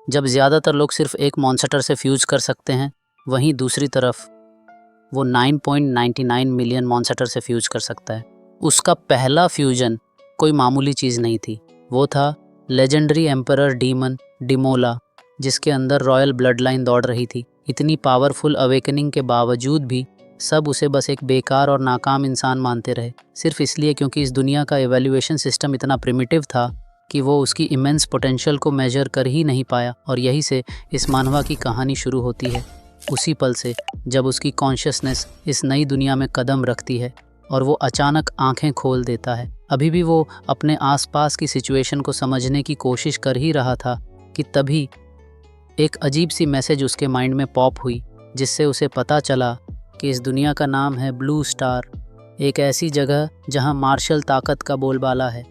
जब ज़्यादातर लोग सिर्फ एक मॉन्स्टर से फ्यूज कर सकते हैं, वहीं दूसरी तरफ वो 9.99 मिलियन मॉन्स्टर से फ्यूज कर सकता है। उसका पहला फ्यूजन कोई मामूली चीज़ नहीं थी, वो था लेजेंडरी एम्परर डीमन डिमोला, जिसके अंदर रॉयल ब्लड लाइन दौड़ रही थी। इतनी पावरफुल अवेकनिंग के बावजूद भी सब उसे बस एक बेकार और नाकाम इंसान मानते रहे, सिर्फ इसलिए क्योंकि इस दुनिया का एवेल्यूएशन सिस्टम इतना प्रिमिटिव था कि वो उसकी इमेंस पोटेंशियल को मेजर कर ही नहीं पाया। और यही से इस मानवा की कहानी शुरू होती है, उसी पल से जब उसकी कॉन्शियसनेस इस नई दुनिया में कदम रखती है और वो अचानक आंखें खोल देता है। अभी भी वो अपने आसपास की सिचुएशन को समझने की कोशिश कर ही रहा था कि तभी एक अजीब सी मैसेज उसके माइंड में पॉप हुई, जिससे उसे पता चला कि इस दुनिया का नाम है ब्लू स्टार, एक ऐसी जगह जहां मार्शल ताकत का बोलबाला है,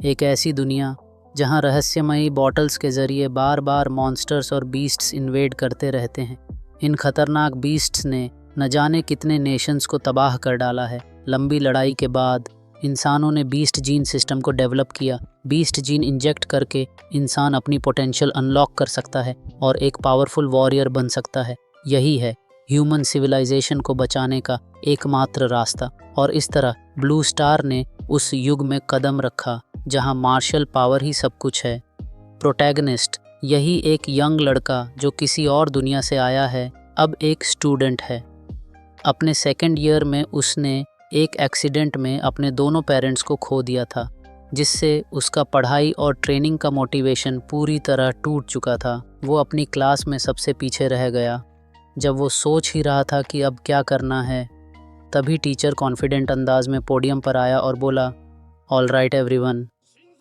एक ऐसी दुनिया जहां रहस्यमयी बॉटल्स के ज़रिए बार बार मॉन्स्टर्स और बीस्ट्स इन्वेड करते रहते हैं। इन खतरनाक बीस्ट्स ने न जाने कितने नेशंस को तबाह कर डाला है। लंबी लड़ाई के बाद इंसानों ने बीस्ट जीन सिस्टम को डेवलप किया। बीस्ट जीन इंजेक्ट करके इंसान अपनी पोटेंशियल अनलॉक कर सकता है और एक पावरफुल वॉरियर बन सकता है। यही है ह्यूमन सिविलाइजेशन को बचाने का एकमात्र रास्ता। और इस तरह ब्लू स्टार ने उस युग में कदम रखा जहां मार्शल पावर ही सब कुछ है। प्रोटैगनिस्ट यही एक यंग लड़का जो किसी और दुनिया से आया है, अब एक स्टूडेंट है। अपने सेकेंड ईयर में उसने एक एक्सीडेंट में अपने दोनों पेरेंट्स को खो दिया था, जिससे उसका पढ़ाई और ट्रेनिंग का मोटिवेशन पूरी तरह टूट चुका था। वो अपनी क्लास में सबसे पीछे रह गया। जब वो सोच ही रहा था कि अब क्या करना है, तभी टीचर कॉन्फिडेंट अंदाज में पोडियम पर आया और बोला, ऑल राइट एवरीवन,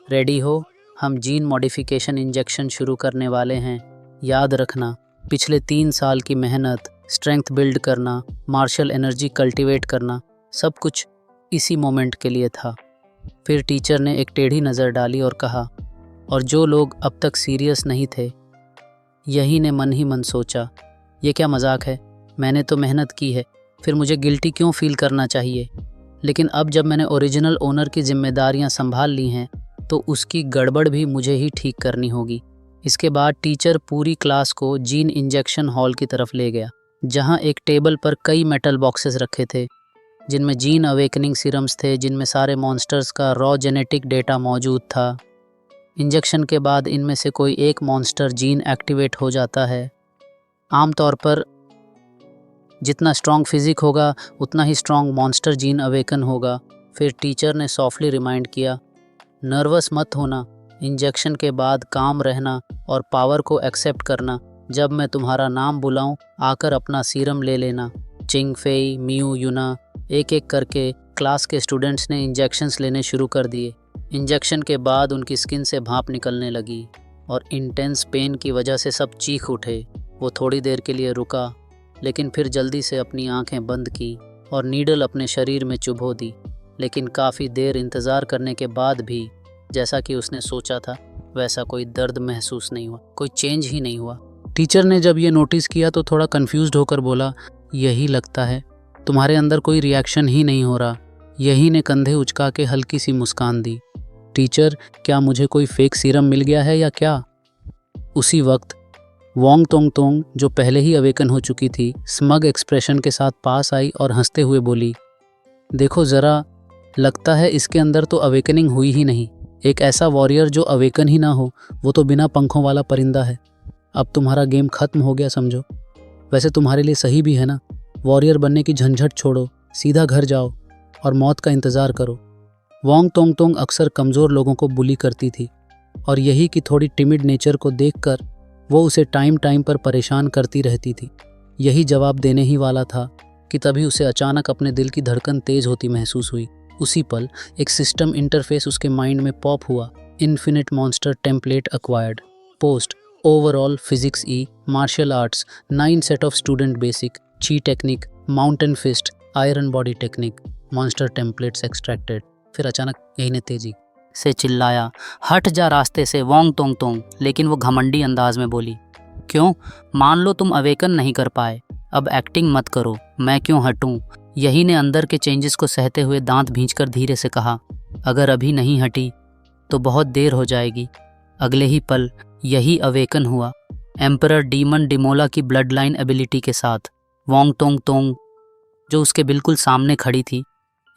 रेडी हो, हम जीन मॉडिफिकेशन इंजेक्शन शुरू करने वाले हैं। याद रखना, पिछले 3 साल की मेहनत, स्ट्रेंथ बिल्ड करना, मार्शल एनर्जी कल्टीवेट करना, सब कुछ इसी मोमेंट के लिए था। फिर टीचर ने एक टेढ़ी नज़र डाली और कहा, और जो लोग अब तक सीरियस नहीं थे, यही ने मन ही मन सोचा, ये क्या मजाक है, मैंने तो मेहनत की है, फिर मुझे गिल्टी क्यों फील करना चाहिए। लेकिन अब जब मैंने ओरिजिनल ओनर की जिम्मेदारियां संभाल ली हैं, तो उसकी गड़बड़ भी मुझे ही ठीक करनी होगी। इसके बाद टीचर पूरी क्लास को जीन इंजेक्शन हॉल की तरफ ले गया, जहां एक टेबल पर कई मेटल बॉक्सेस रखे थे, जिनमें जीन अवेकनिंग सीरम्स थे, जिनमें सारे मॉन्स्टर्स का रॉ जेनेटिक डेटा मौजूद था। इंजेक्शन के बाद इनमें से कोई एक मॉन्स्टर जीन एक्टिवेट हो जाता है। आमतौर पर जितना स्ट्रॉन्ग फिजिक होगा, उतना ही स्ट्रॉन्ग मॉन्स्टर जीन अवेकन होगा। फिर टीचर ने सॉफ्टली रिमाइंड किया, नर्वस मत होना, इंजेक्शन के बाद काम रहना और पावर को एक्सेप्ट करना। जब मैं तुम्हारा नाम बुलाऊं, आकर अपना सीरम ले लेना। चिंग फेई, मियू, यूना, एक एक करके क्लास के स्टूडेंट्स ने इंजेक्शंस लेने शुरू कर दिए। इंजेक्शन के बाद उनकी स्किन से भाप निकलने लगी और इंटेंस पेन की वजह से सब चीख उठे। वो थोड़ी देर के लिए रुका, लेकिन फिर जल्दी से अपनी आंखें बंद की और नीडल अपने शरीर में चुभो दी। लेकिन काफ़ी देर इंतज़ार करने के बाद भी जैसा कि उसने सोचा था, वैसा कोई दर्द महसूस नहीं हुआ, कोई चेंज ही नहीं हुआ। टीचर ने जब ये नोटिस किया तो थोड़ा कंफ्यूज्ड होकर बोला, यही लगता है, तुम्हारे अंदर कोई रिएक्शन ही नहीं हो रहा। यही ने कंधे उचका के हल्की सी मुस्कान दी। टीचर, क्या मुझे कोई फेक सीरम मिल गया है या क्या? उसी वक्त वोंग तोंग तोंग, जो पहले ही अवेकन हो चुकी थी, स्मग एक्सप्रेशन के साथ पास आई और हंसते हुए बोली, देखो ज़रा, लगता है इसके अंदर तो अवेकनिंग हुई ही नहीं। एक ऐसा वॉरियर जो अवेकन ही ना हो, वो तो बिना पंखों वाला परिंदा है। अब तुम्हारा गेम खत्म हो गया समझो। वैसे तुम्हारे लिए सही भी है ना, वॉरियर बनने की झंझट छोड़ो, सीधा घर जाओ और मौत का इंतज़ार करो। वोंग तोंग तोंग अक्सर कमज़ोर लोगों को बुली करती थी, और यही कि थोड़ी टिमिड नेचर को देखकर वो उसे टाइम टाइम पर परेशान करती रहती थी। यही जवाब देने ही वाला था कि तभी उसे अचानक अपने दिल की धड़कन तेज होती महसूस हुई। उसी पल एक सिस्टम इंटरफेस उसके माइंड में पॉप हुआ। Infinite monster template acquired, post overall physics E, martial arts, 9 set of student basic, chi technique, mountain fist, iron body technique, monster templates extracted. फिर अचानक यही ने तेजी से चिल्लाया, हट जा रास्ते से वोंग तोंग तोंग। लेकिन वो घमंडी अंदाज में बोली, क्यों? मान लो तुम अवेकन नहीं कर पाए, अब एक्टिंग मत करो, मैं क्यों हटूं? यही ने अंदर के चेंजेस को सहते हुए दांत भींचकर धीरे से कहा, अगर अभी नहीं हटी तो बहुत देर हो जाएगी। अगले ही पल यही अवेकन हुआ एम्परर डीमन डिमोला की ब्लड लाइन एबिलिटी के साथ वोंग तोंग तोंग, जो उसके बिल्कुल सामने खड़ी थी,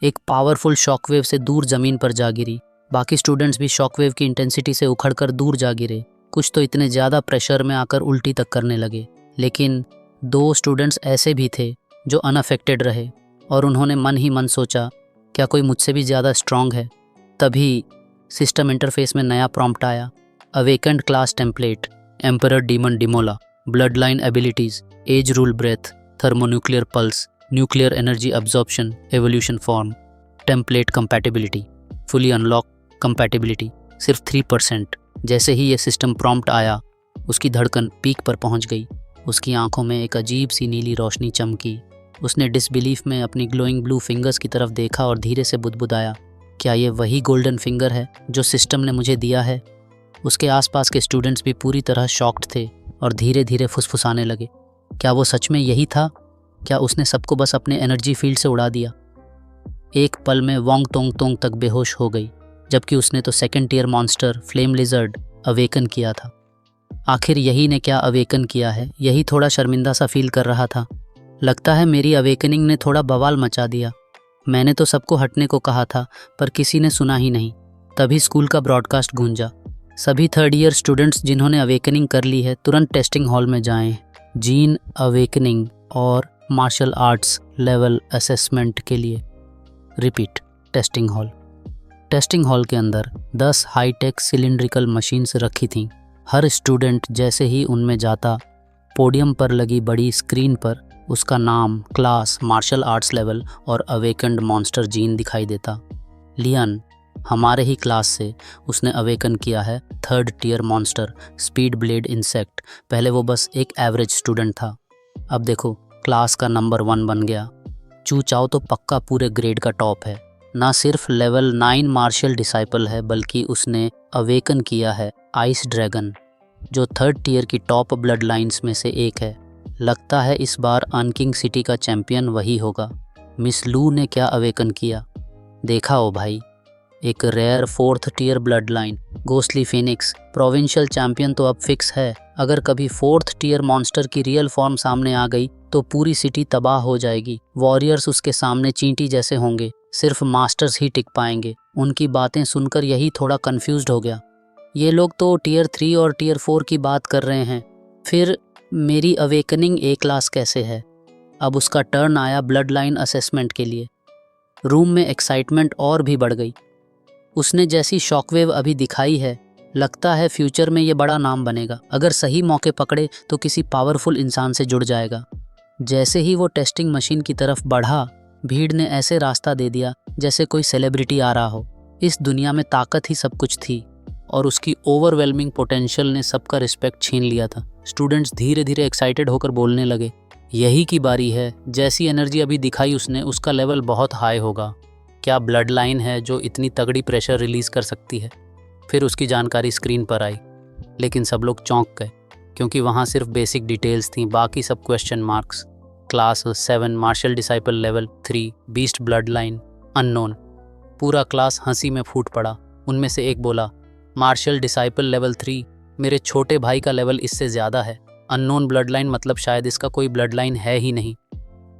एक पावरफुल शॉकवेव से दूर ज़मीन पर जा गिरी। बाकी स्टूडेंट्स भी शॉकवेव की इंटेंसिटी से उखड़कर दूर जा गिरे। कुछ तो इतने ज़्यादा प्रेशर में आकर उल्टी तक करने लगे, लेकिन 2 स्टूडेंट्स ऐसे भी थे जो अनअफेक्टेड रहे और उन्होंने मन ही मन सोचा, क्या कोई मुझसे भी ज़्यादा स्ट्रांग है। तभी सिस्टम इंटरफेस में नया प्रॉम्प्ट आया, awakened class template, emperor demon Dimola, blood line abilities, edge rule breath, thermonuclear pulse, nuclear energy absorption, evolution form, template compatibility, fully unlock compatibility, सिर्फ 3%। जैसे ही ये सिस्टम प्रॉम्प्ट आया, उसकी धड़कन पीक पर पहुंच गई। उसकी आंखों में एक अजीब सी नीली रोशनी चमकी। उसने डिसबिलीफ में अपनी ग्लोइंग ब्लू फिंगर्स की तरफ देखा और धीरे से बुदबुदाया, क्या ये वही गोल्डन फिंगर है जो सिस्टम ने मुझे दिया है? उसके आसपास के स्टूडेंट्स भी पूरी तरह शॉक्ड थे और धीरे धीरे फुसफुसाने लगे। क्या वो सच में यही था? क्या उसने सबको बस अपने एनर्जी फील्ड से उड़ा दिया? एक पल में वोंग तोंग तोंग तक बेहोश हो गई, जबकि उसने तो second tier monster flame lizard awaken किया था। आखिर यही ने क्या अवेकन किया है? यही थोड़ा शर्मिंदा सा फील कर रहा था। लगता है मेरी अवेकनिंग ने थोड़ा बवाल मचा दिया। मैंने तो सबको हटने को कहा था, पर किसी ने सुना ही नहीं। तभी स्कूल का ब्रॉडकास्ट गूंजा, सभी थर्ड ईयर स्टूडेंट्स जिन्होंने अवेकनिंग कर ली है तुरंत टेस्टिंग हॉल में जाएं। जीन अवेकनिंग और मार्शल आर्ट्स लेवल असेसमेंट के लिए। Repeat, testing hall. Testing hall के अंदर 10 हाईटेक सिलिंड्रिकल मशीन्स रखी थीं। हर स्टूडेंट जैसे ही उनमें जाता, पोडियम पर लगी बड़ी स्क्रीन पर उसका नाम, क्लास, मार्शल आर्ट्स लेवल और अवेकन्ड मॉन्स्टर जीन दिखाई देता। लियन, हमारे ही क्लास से, उसने अवेकन किया है third tier monster speed blade insect. पहले वो बस एक एवरेज स्टूडेंट था, अब देखो क्लास का नंबर 1 बन गया। चू चाओ तो पक्का पूरे ग्रेड का टॉप है। ना सिर्फ लेवल 9 मार्शल डिसाइपल है, बल्कि उसने अवेकन किया है आइस ड्रैगन, जो थर्ड टियर की टॉप ब्लड लाइन्स में से एक है। लगता है इस बार अनकिंग सिटी का चैंपियन वही होगा। मिस लू ने क्या अवेकन किया देखा हो भाई, एक rare 4th tier blood line ghostly phoenix. Provincial champion तो अब फिक्स है। अगर कभी 4th टियर मॉन्स्टर की रियल फॉर्म सामने आ गई तो पूरी सिटी तबाह हो जाएगी। वॉरियर्स उसके सामने चींटी जैसे होंगे, सिर्फ मास्टर्स ही टिक पाएंगे। उनकी बातें सुनकर यही थोड़ा कंफ्यूज्ड हो गया। ये लोग तो टियर 3 और टियर 4 की बात कर रहे हैं, फिर मेरी अवेकनिंग ए क्लास कैसे है? अब उसका टर्न आया ब्लड लाइन असेसमेंट के लिए। रूम में एक्साइटमेंट और भी बढ़ गई। उसने जैसी शॉकवेव अभी दिखाई है, लगता है फ्यूचर में ये बड़ा नाम बनेगा। अगर सही मौके पकड़े तो किसी पावरफुल इंसान से जुड़ जाएगा। जैसे ही वो टेस्टिंग मशीन की तरफ बढ़ा, भीड़ ने ऐसे रास्ता दे दिया जैसे कोई सेलिब्रिटी आ रहा हो। इस दुनिया में ताकत ही सब कुछ थी और उसकी ओवरवेलमिंग पोटेंशियल ने सबका रिस्पेक्ट छीन लिया था। स्टूडेंट्स धीरे धीरे एक्साइटेड होकर बोलने लगे, यही की बारी है। जैसी एनर्जी अभी दिखाई उसने, उसका लेवल बहुत हाई होगा। क्या ब्लड लाइन है जो इतनी तगड़ी प्रेशर रिलीज़ कर सकती है? फिर उसकी जानकारी स्क्रीन पर आई, लेकिन सब लोग चौंक गए क्योंकि वहाँ सिर्फ बेसिक डिटेल्स थीं, बाकी सब question marks. Class 7 martial disciple level 3 beast blood line unknown. पूरा क्लास हंसी में फूट पड़ा। उनमें से एक बोला, मार्शल डिसाइपल लेवल 3, मेरे छोटे भाई का लेवल इससे ज़्यादा है। अननोन ब्लड लाइन मतलब शायद इसका कोई ब्लड लाइन है ही नहीं।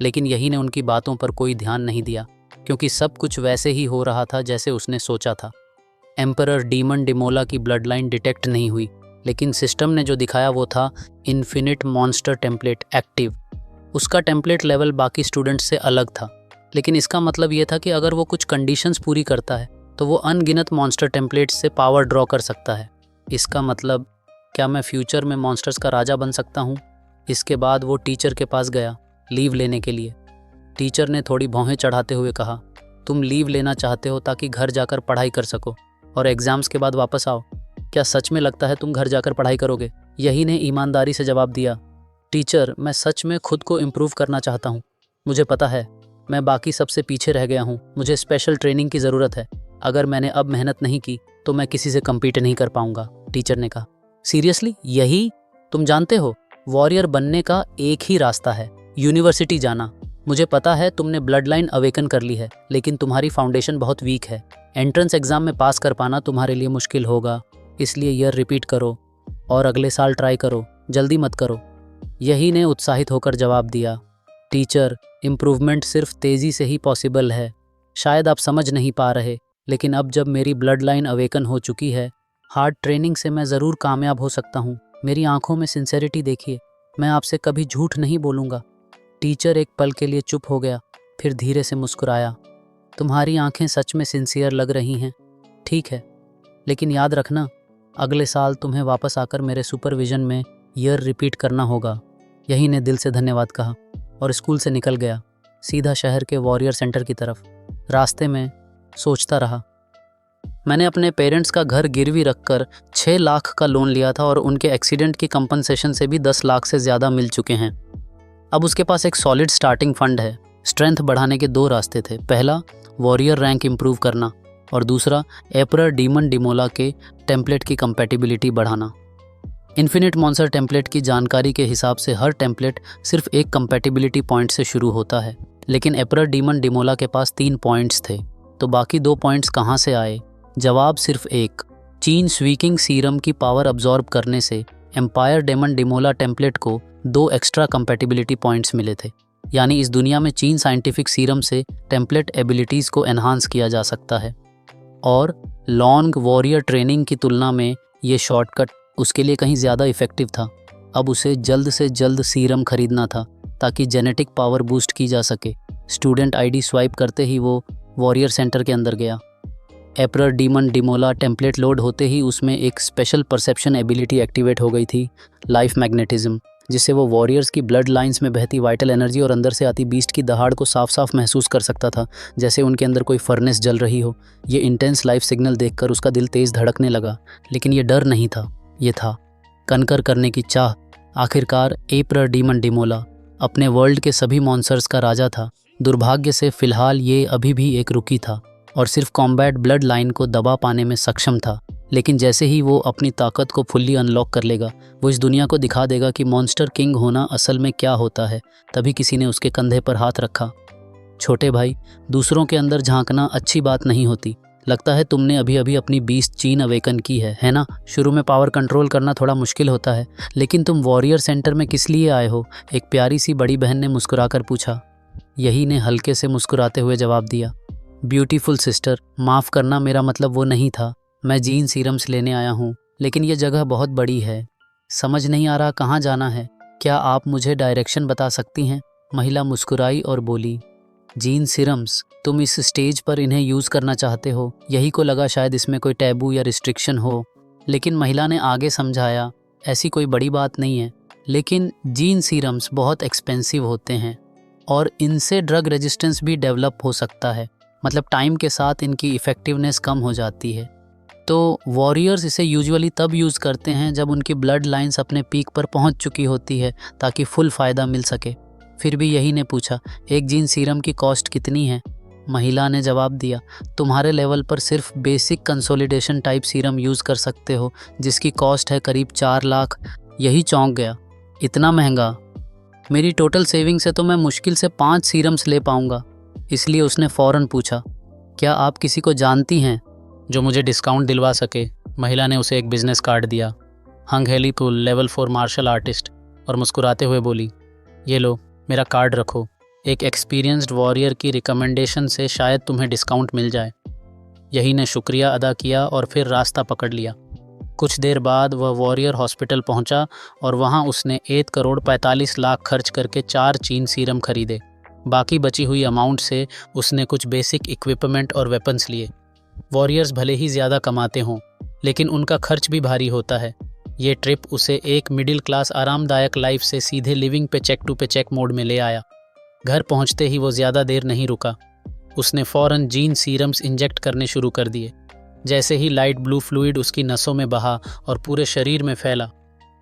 लेकिन यही ने उनकी बातों पर कोई ध्यान नहीं दिया, क्योंकि सब कुछ वैसे ही हो रहा था जैसे उसने सोचा था। एम्परर डीमन डिमोला की ब्लड लाइन डिटेक्ट नहीं हुई, लेकिन सिस्टम ने जो दिखाया वो था इन्फिनिट मॉन्स्टर टेम्पलेट एक्टिव। उसका टेम्पलेट लेवल बाकी स्टूडेंट्स से अलग था, लेकिन इसका मतलब ये था कि अगर वो कुछ कंडीशंस पूरी करता है तो वो अनगिनत मॉन्स्टर टेम्पलेट्स से पावर ड्रॉ कर सकता है। इसका मतलब क्या मैं फ्यूचर में मॉन्स्टर्स का राजा बन सकता हूँ? इसके बाद वो टीचर के पास गया लीव लेने के लिए। टीचर ने थोड़ी भौहें चढ़ाते हुए कहा, तुम लीव लेना चाहते हो ताकि घर जाकर पढ़ाई कर सको और एग्ज़ाम्स के बाद वापस आओ। क्या सच में लगता है तुम घर जाकर पढ़ाई करोगे? यही ने ईमानदारी से जवाब दिया, टीचर मैं सच में खुद को इम्प्रूव करना चाहता हूँ। मुझे पता है मैं बाकी सबसे पीछे रह गया हूँ। मुझे स्पेशल ट्रेनिंग की ज़रूरत है। अगर मैंने अब मेहनत नहीं की तो मैं किसी से कम्पीट नहीं कर पाऊँगा। टीचर ने कहा, सीरियसली यही? तुम जानते हो वॉरियर बनने का एक ही रास्ता है, यूनिवर्सिटी जाना। मुझे पता है तुमने ब्लड लाइन अवेकन कर ली है, लेकिन तुम्हारी फाउंडेशन बहुत वीक है। एंट्रेंस एग्ज़ाम में पास कर पाना तुम्हारे लिए मुश्किल होगा, इसलिए ईयर रिपीट करो और अगले साल ट्राई करो। जल्दी मत करो। यही ने उत्साहित होकर जवाब दिया, टीचर, इम्प्रूवमेंट सिर्फ तेज़ी से ही पॉसिबल है। शायद आप समझ नहीं पा रहे, लेकिन अब जब मेरी ब्लड लाइन अवेकन हो चुकी है, हार्ड ट्रेनिंग से मैं ज़रूर कामयाब हो सकता हूँ। मेरी आंखों में सिंसेरिटी देखिए, मैं आपसे कभी झूठ नहीं बोलूँगा। टीचर एक पल के लिए चुप हो गया, फिर धीरे से मुस्कुराया। तुम्हारी आंखें सच में सिंसियर लग रही हैं। ठीक है, लेकिन याद रखना, अगले साल तुम्हें वापस आकर मेरे सुपरविजन में ईयर रिपीट करना होगा। यही ने दिल से धन्यवाद कहा और स्कूल से निकल गया, सीधा शहर के वॉरियर सेंटर की तरफ। रास्ते में सोचता रहा, मैंने अपने पेरेंट्स का घर गिरवी रखकर 6 लाख का लोन लिया था और उनके एक्सीडेंट की कंपनसेशन से भी 10 लाख से ज़्यादा मिल चुके हैं। अब उसके पास एक सॉलिड स्टार्टिंग फंड है। स्ट्रेंथ बढ़ाने के 2 रास्ते थे, पहला वॉरियर रैंक इंप्रूव करना और दूसरा एपरर डीमन डिमोला के टेम्पलेट की कंपैटिबिलिटी बढ़ाना। इन्फिनिट मॉन्स्टर टेम्पलेट की जानकारी के हिसाब से हर टेम्पलेट सिर्फ एक कंपैटिबिलिटी पॉइंट से शुरू होता है, लेकिन एपरर डीमन डिमोला के पास 3 पॉइंट्स थे, तो बाकी 2 पॉइंट्स कहाँ से आए? जवाब सिर्फ एक, चीन स्वीकिंग सीरम की पावर अब्जॉर्ब करने से एम्पायर डेमन डिमोला टेम्पलेट को 2 एक्स्ट्रा कंपैटिबिलिटी पॉइंट्स मिले थे। यानी इस दुनिया में चीन साइंटिफिक सीरम से टेम्पलेट एबिलिटीज़ को एनहांस किया जा सकता है, और लॉन्ग वॉरियर ट्रेनिंग की तुलना में ये शॉर्टकट उसके लिए कहीं ज़्यादा इफ़ेक्टिव था। अब उसे जल्द से जल्द सीरम खरीदना था ताकि जेनेटिक पावर बूस्ट की जा सके। स्टूडेंट आईडी स्वाइप करते ही वो वॉरियर सेंटर के अंदर गया। एपरर डीमन डिमोला टेम्पलेट लोड होते ही उसमें एक स्पेशल परसेप्शन एबिलिटी एक्टिवेट हो गई थी, लाइफ मैग्नेटिज्म, जिससे वो वॉरियर्स की ब्लड लाइंस में बहती वाइटल एनर्जी और अंदर से आती बीस्ट की दहाड़ को साफ साफ महसूस कर सकता था, जैसे उनके अंदर कोई फर्नेस जल रही हो। ये इंटेंस लाइफ सिग्नल देखकर उसका दिल तेज़ धड़कने लगा, लेकिन ये डर नहीं था, ये था कनकर करने की चाह। आखिरकार एपरर डीमन डिमोला अपने वर्ल्ड के सभी मॉन्स्टर्स का राजा था। दुर्भाग्य से फ़िलहाल ये अभी भी एक रुकी था और सिर्फ कॉम्बैट ब्लड लाइन को दबा पाने में सक्षम था, लेकिन जैसे ही वो अपनी ताकत को फुल्ली अनलॉक कर लेगा, वो इस दुनिया को दिखा देगा कि मॉन्स्टर किंग होना असल में क्या होता है। तभी किसी ने उसके कंधे पर हाथ रखा। छोटे भाई, दूसरों के अंदर झांकना अच्छी बात नहीं होती। लगता है तुमने अभी अभी अपनी बीस्ट चीन अवेकन की है ना? शुरू में पावर कंट्रोल करना थोड़ा मुश्किल होता है, लेकिन तुम वॉरियर सेंटर में किस लिए आए हो? एक प्यारी सी बड़ी बहन ने मुस्कुराकर पूछा। यही ने हल्के से मुस्कुराते हुए जवाब दिया, ब्यूटीफुल सिस्टर, माफ़ करना, मेरा मतलब वो नहीं था। मैं जीन सीरम्स लेने आया हूँ, लेकिन ये जगह बहुत बड़ी है, समझ नहीं आ रहा कहाँ जाना है। क्या आप मुझे डायरेक्शन बता सकती हैं? महिला मुस्कुराई और बोली, जीन सीरम्स, तुम इस स्टेज पर इन्हें यूज़ करना चाहते हो? यही को लगा शायद इसमें कोई टैबू या रिस्ट्रिक्शन हो, लेकिन महिला ने आगे समझाया, ऐसी कोई बड़ी बात नहीं है, लेकिन जीन सीरम्स बहुत एक्सपेंसिव होते हैं और इनसे ड्रग रेजिस्टेंस भी डेवलप हो सकता है। मतलब टाइम के साथ इनकी इफ़ेक्टिवनेस कम हो जाती है। तो वॉरियर्स इसे यूजुअली तब यूज़ करते हैं जब उनकी ब्लड लाइंस अपने पीक पर पहुंच चुकी होती है, ताकि फुल फ़ायदा मिल सके। फिर भी यही ने पूछा, एक जीन सीरम की कॉस्ट कितनी है? महिला ने जवाब दिया, तुम्हारे लेवल पर सिर्फ basic consolidation type serum use कर सकते हो, जिसकी कॉस्ट है करीब 4 लाख। यही चौंक गया, इतना महंगा? मेरी टोटल सेविंग से तो मैं मुश्किल से 5 सीरम्स ले पाऊँगा। इसलिए उसने फ़ौरन पूछा, क्या आप किसी को जानती हैं जो मुझे डिस्काउंट दिलवा सके? महिला ने उसे एक बिज़नेस कार्ड दिया। हंग हेली तुल, लेवल 4 मार्शल आर्टिस्ट, और मुस्कुराते हुए बोली, ये लो, मेरा कार्ड रखो। एक एक्सपीरियंस्ड वॉरियर की रिकमेंडेशन से शायद तुम्हें डिस्काउंट मिल जाए। यही ने शुक्रिया अदा किया और फिर रास्ता पकड़ लिया। कुछ देर बाद वह वॉरियर हॉस्पिटल पहुंचा और वहां उसने 1 करोड़ 45 लाख खर्च करके 4 चीन सीरम खरीदे। बाकी बची हुई अमाउंट से उसने कुछ बेसिक इक्विपमेंट और वेपन्स लिए। वॉरियर्स भले ही ज़्यादा कमाते हों, लेकिन उनका खर्च भी भारी होता है। ये ट्रिप उसे एक मिडिल क्लास आरामदायक लाइफ से सीधे लिविंग पे चेक टू पे चेक मोड में ले आया। घर पहुंचते ही वो ज़्यादा देर नहीं रुका। उसने फ़ौरन जीन सीरम्स इंजेक्ट करने शुरू कर दिए। जैसे ही लाइट ब्लू फ्लूइड उसकी नसों में बहा और पूरे शरीर में फैला,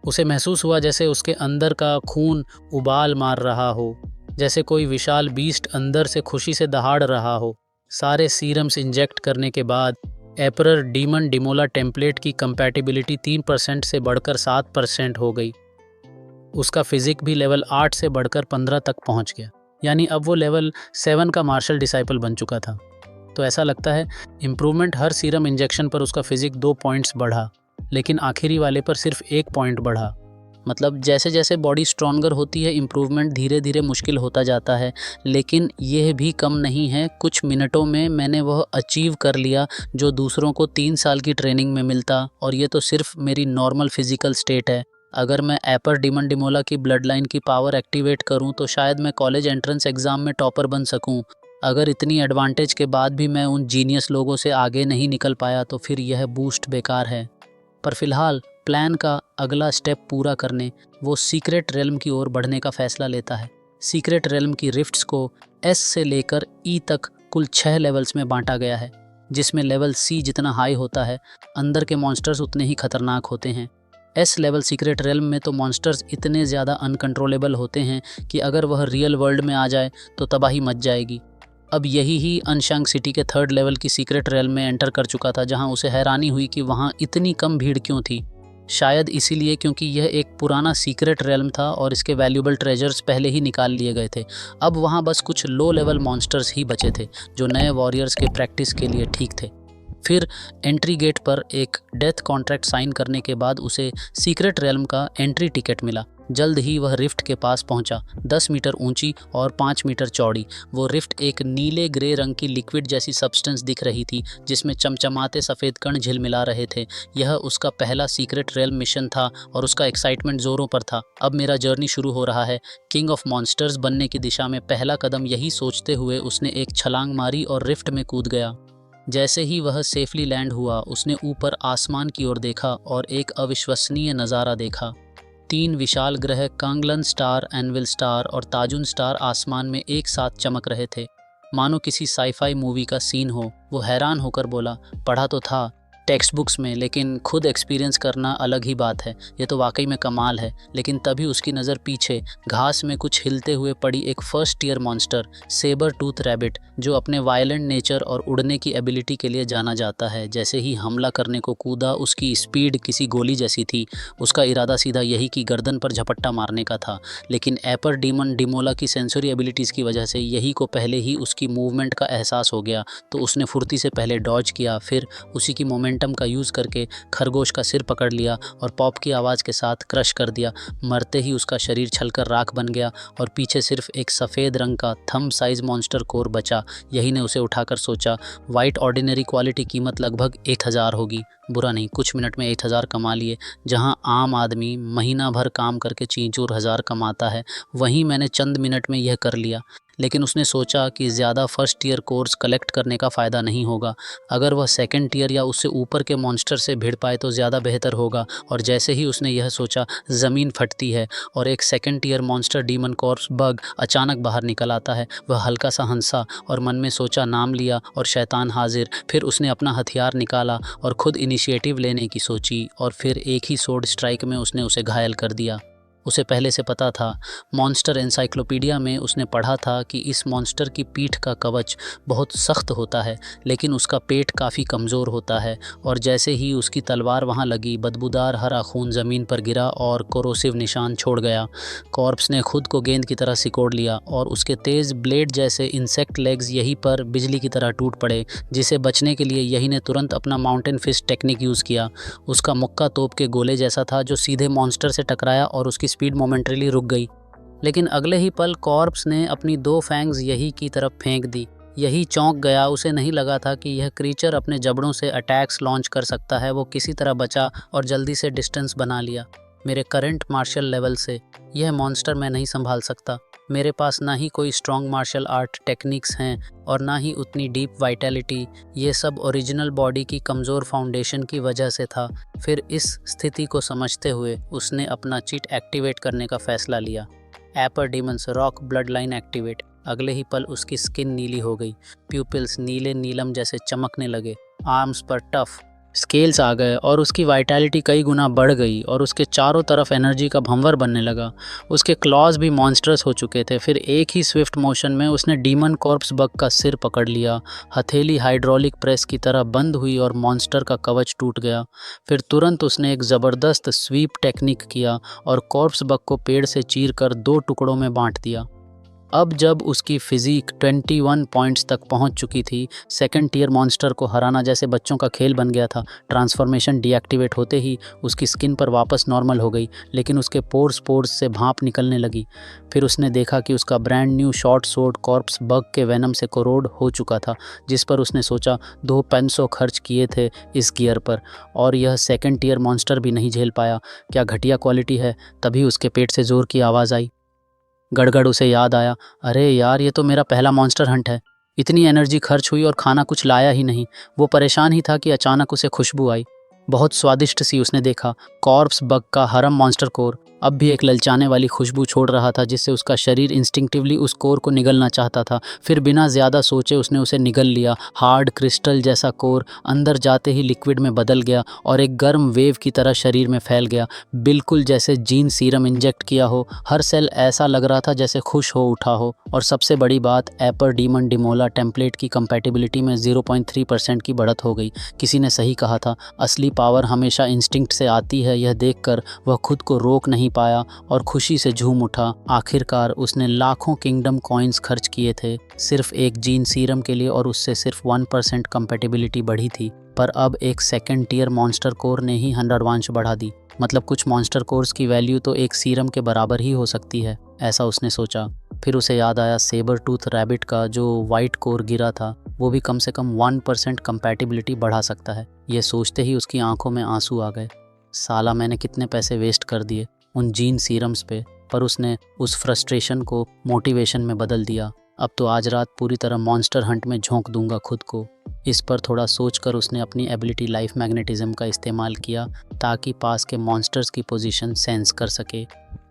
उसे महसूस हुआ जैसे उसके अंदर का खून उबाल मार रहा हो, जैसे कोई विशाल बीस्ट अंदर से खुशी से दहाड़ रहा हो। सारे सीरम्स इंजेक्ट करने के बाद एपरर डीमन डिमोला टेम्पलेट की कंपैटिबिलिटी 3% से बढ़कर 7% हो गई। उसका फिजिक भी लेवल 8 से बढ़कर 15 तक पहुंच गया, यानी अब वो लेवल 7 का मार्शल डिसाइपल बन चुका था। तो ऐसा लगता है इम्प्रूवमेंट हर सीरम इंजेक्शन पर उसका फिजिक 2 पॉइंट्स बढ़ा, लेकिन आखिरी वाले पर सिर्फ 1 पॉइंट बढ़ा। मतलब जैसे जैसे बॉडी स्ट्रॉन्गर होती है इम्प्रूवमेंट धीरे धीरे मुश्किल होता जाता है, लेकिन यह भी कम नहीं है। कुछ मिनटों में मैंने वह अचीव कर लिया जो दूसरों को 3 साल की ट्रेनिंग में मिलता, और ये तो सिर्फ मेरी नॉर्मल फिजिकल स्टेट है। अगर मैं एपर डिमन डिमोला की ब्लड लाइन की पावर एक्टिवेट करूं तो शायद मैं कॉलेज एंट्रेंस एग्ज़ाम में टॉपर बन सकूं। अगर इतनी एडवांटेज के बाद भी मैं उन जीनियस लोगों से आगे नहीं निकल पाया तो फिर यह बूस्ट बेकार है। पर फिलहाल प्लान का अगला स्टेप पूरा करने वो सीक्रेट रेल्म की ओर बढ़ने का फैसला लेता है। सीक्रेट रेल्म की रिफ्ट्स को एस से लेकर ई तक कुल 6 लेवल्स में बांटा गया है, जिसमें लेवल सी जितना हाई होता है अंदर के मॉन्स्टर्स उतने ही खतरनाक होते हैं। एस लेवल सीक्रेट रेल्म में तो मॉन्स्टर्स इतने ज़्यादा अनकंट्रोलेबल होते हैं कि अगर वह रियल वर्ल्ड में आ जाए तो तबाही मच जाएगी। अब यही ही अनशांग सिटी के 3rd लेवल की सीक्रेट रेल्म में एंटर कर चुका था, जहां उसे हैरानी हुई कि वहां इतनी कम भीड़ क्यों थी। शायद इसीलिए क्योंकि यह एक पुराना सीक्रेट रेल्म था और इसके वैल्यूबल ट्रेजर्स पहले ही निकाल लिए गए थे। अब वहां बस कुछ लो लेवल मॉन्स्टर्स ही बचे थे जो नए वॉरियर्स के प्रैक्टिस के लिए ठीक थे। फिर एंट्री गेट पर एक डेथ कॉन्ट्रैक्ट साइन करने के बाद उसे सीक्रेट रेल्म का एंट्री टिकट मिला। जल्द ही वह रिफ्ट के पास पहुंचा। 10 मीटर ऊंची और 5 मीटर चौड़ी वो रिफ्ट एक नीले ग्रे रंग की लिक्विड जैसी सब्सटेंस दिख रही थी, जिसमें चमचमाते सफ़ेद कण झिलमिला रहे थे। यह उसका पहला सीक्रेट रेल्म मिशन था और उसका एक्साइटमेंट ज़ोरों पर था। अब मेरा जर्नी शुरू हो रहा है। किंग ऑफ मॉन्स्टर्स बनने की दिशा में पहला कदम यही सोचते हुए उसने एक छलांग मारी और रिफ्ट में कूद गया। जैसे ही वह सेफली लैंड हुआ उसने ऊपर आसमान की ओर देखा और एक अविश्वसनीय नज़ारा देखा। 3 विशाल ग्रह कांगलन स्टार, एनविल स्टार और ताजुन स्टार आसमान में एक साथ चमक रहे थे, मानो किसी साईफाई मूवी का सीन हो। वो हैरान होकर बोला, पढ़ा तो था टेक्स्ट बुक्स में, लेकिन खुद एक्सपीरियंस करना अलग ही बात है। ये तो वाकई में कमाल है। लेकिन तभी उसकी नज़र पीछे घास में कुछ हिलते हुए पड़ी एक first year monster, saber tooth rabbit, जो अपने वायलेंट नेचर और उड़ने की एबिलिटी के लिए जाना जाता है। जैसे ही हमला करने को कूदा उसकी स्पीड किसी गोली जैसी थी। उसका इरादा सीधा यही कि गर्दन पर झपट्टा मारने का था, लेकिन एपर डीमन डिमोला की सेंसरी एबिलिटीज़ की वजह से यही को पहले ही उसकी मूवमेंट का एहसास हो गया, तो उसने फुर्ती से पहले डॉज किया, फिर उसी की मोमेंटम का यूज़ करके खरगोश का सिर पकड़ लिया और पॉप की आवाज़ के साथ क्रश कर दिया। मरते ही उसका शरीर छलकर राख बन गया और पीछे सिर्फ एक सफ़ेद रंग का थंब साइज मॉन्स्टर कोर बचा। यही ने उसे उठाकर सोचा, वाइट ऑर्डिनरी क्वालिटी कीमत लगभग 1000 होगी। बुरा नहीं, कुछ मिनट में 1000 कमा लिए। जहां आम आदमी महीना भर काम करके चींचूर 1000 कमाता है, वहीं मैंने चंद मिनट में यह कर लिया। लेकिन उसने सोचा कि ज़्यादा फर्स्ट ईयर कोर्स कलेक्ट करने का फ़ायदा नहीं होगा। अगर वह सेकंड ईयर या उससे ऊपर के मॉन्स्टर से भिड़ पाए तो ज़्यादा बेहतर होगा। और जैसे ही उसने यह सोचा, ज़मीन फटती है और एक second year monster demon corps bug अचानक बाहर निकल आता है। वह हल्का सा हंसा और मन में सोचा, नाम लिया और शैतान हाजिर। फिर उसने अपना हथियार निकाला और खुद इनिशिएटिव लेने की सोची, और फिर एक ही सोर्ड स्ट्राइक में उसने उसे घायल कर दिया। उसे पहले से पता था, मॉन्स्टर एनसाइक्लोपीडिया में उसने पढ़ा था कि इस मॉन्स्टर की पीठ का कवच बहुत सख्त होता है, लेकिन उसका पेट काफ़ी कमज़ोर होता है। और जैसे ही उसकी तलवार वहां लगी, बदबूदार हरा खून ज़मीन पर गिरा और कोरोसिव निशान छोड़ गया। कॉर्प्स ने खुद को गेंद की तरह सिकोड़ लिया और उसके तेज़ ब्लेड जैसे इंसेक्ट लेग्स यहीं पर बिजली की तरह टूट पड़े, जिसे बचने के लिए यही ने तुरंत अपना माउंटेन फिस्ट टेक्निक यूज़ किया। उसका मुक्का तोप के गोले जैसा था जो सीधे मॉन्स्टर से टकराया और उसकी स्पीड मोमेंटरीली रुक गई। लेकिन अगले ही पल कॉर्प्स ने अपनी 2 फैंग्स यही की तरफ फेंक दी। यही चौंक गया। उसे नहीं लगा था कि यह क्रीचर अपने जबड़ों से अटैक्स लॉन्च कर सकता है। वो किसी तरह बचा और जल्दी से डिस्टेंस बना लिया। मेरे करंट मार्शल लेवल से यह मॉन्स्टर मैं नहीं संभाल सकता। मेरे पास ना ही कोई स्ट्रॉन्ग मार्शल आर्ट टेक्निक्स हैं और ना ही उतनी डीप वाइटैलिटी। ये सब ओरिजिनल बॉडी की कमज़ोर फाउंडेशन की वजह से था। फिर इस स्थिति को समझते हुए उसने अपना चीट एक्टिवेट करने का फैसला लिया। एपर demons rock blood line activate. अगले ही पल उसकी स्किन नीली हो गई, प्यूपिल्स नीले नीलम जैसे चमकने लगे, आर्म्स पर टफ स्केल्स आ गए और उसकी वाइटैलिटी कई गुना बढ़ गई और उसके चारों तरफ एनर्जी का भंवर बनने लगा। उसके क्लॉज भी मॉन्स्टर्स हो चुके थे। फिर एक ही स्विफ्ट मोशन में उसने डीमन कॉर्प्स बग का सिर पकड़ लिया। हथेली हाइड्रोलिक प्रेस की तरह बंद हुई और मॉन्स्टर का कवच टूट गया। फिर तुरंत उसने एक ज़बरदस्त स्वीप टेक्निक किया और कॉर्प्स बग को पेड़ से चीर कर 2 टुकड़ों में बांट दिया। अब जब उसकी फिजिक 21 पॉइंट्स तक पहुंच चुकी थी, सेकंड टियर मॉन्स्टर को हराना जैसे बच्चों का खेल बन गया था। ट्रांसफॉर्मेशन डीएक्टिवेट होते ही उसकी स्किन पर वापस नॉर्मल हो गई, लेकिन उसके पोर्स से भाप निकलने लगी। फिर उसने देखा कि उसका brand new short sword corps bug के वेनम से कोरोड हो चुका था, जिस पर उसने सोचा 2 पेंसो खर्च किए थे इस गियर पर, और यह सेकंड टियर मॉन्स्टर भी नहीं झेल पाया। क्या घटिया क्वालिटी है। तभी उसके पेट से ज़ोर की आवाज़ आई। गड़गड़ उसे याद आया, अरे यार, ये तो मेरा पहला मॉन्स्टर हंट है। इतनी एनर्जी खर्च हुई और खाना कुछ लाया ही नहीं। वो परेशान ही था कि अचानक उसे खुशबू आई, बहुत स्वादिष्ट सी। उसने देखा कॉर्प्स बग का हरम मॉन्स्टर कोर अब भी एक ललचाने वाली खुशबू छोड़ रहा था, जिससे उसका शरीर इंस्टिंक्टिवली उस कोर को निगलना चाहता था। फिर बिना ज़्यादा सोचे उसने उसे निगल लिया। हार्ड क्रिस्टल जैसा कोर अंदर जाते ही लिक्विड में बदल गया और एक गर्म वेव की तरह शरीर में फैल गया, बिल्कुल जैसे जीन सीरम इंजेक्ट किया हो। हर सेल ऐसा लग रहा था जैसे खुश हो उठा हो। और सबसे बड़ी बात, एपर डीमन डिमोला टेम्पलेट की कंपैटिबिलिटी में 0.3% की बढ़त हो गई। किसी ने सही कहा था, असली पावर हमेशा इंस्टिंक्ट से आती है। यह देखकर वह खुद को रोक नहीं पाया और खुशी से झूम उठा। आखिरकार उसने लाखों किंगडम कॉइन्स खर्च किए थे सिर्फ एक जीन सीरम के लिए, और उससे सिर्फ 1% कंपैटिबिलिटी बढ़ी थी। पर अब एक सेकंड टियर मॉन्स्टर कोर ने ही 100 बढ़ा दी। मतलब कुछ मॉन्स्टर कोर्स की वैल्यू तो एक सीरम के बराबर ही हो सकती है, ऐसा उसने सोचा। फिर उसे याद आया सेबर टूथ रैबिट का जो वाइट कोर गिरा था, वो भी कम से कम 1% कंपैटिबिलिटी बढ़ा सकता है। ये सोचते ही उसकी आंखों में आंसू आ गए। साला, मैंने कितने पैसे वेस्ट कर दिए उन जीन सीरम्स पे। पर उसने उस फ्रस्ट्रेशन को मोटिवेशन में बदल दिया। अब तो आज रात पूरी तरह मॉन्स्टर हंट में झोंक दूंगा खुद को। इस पर थोड़ा सोचकर उसने अपनी एबिलिटी लाइफ मैग्नेटिज्म का इस्तेमाल किया, ताकि पास के मॉन्स्टर्स की पोजीशन सेंस कर सके।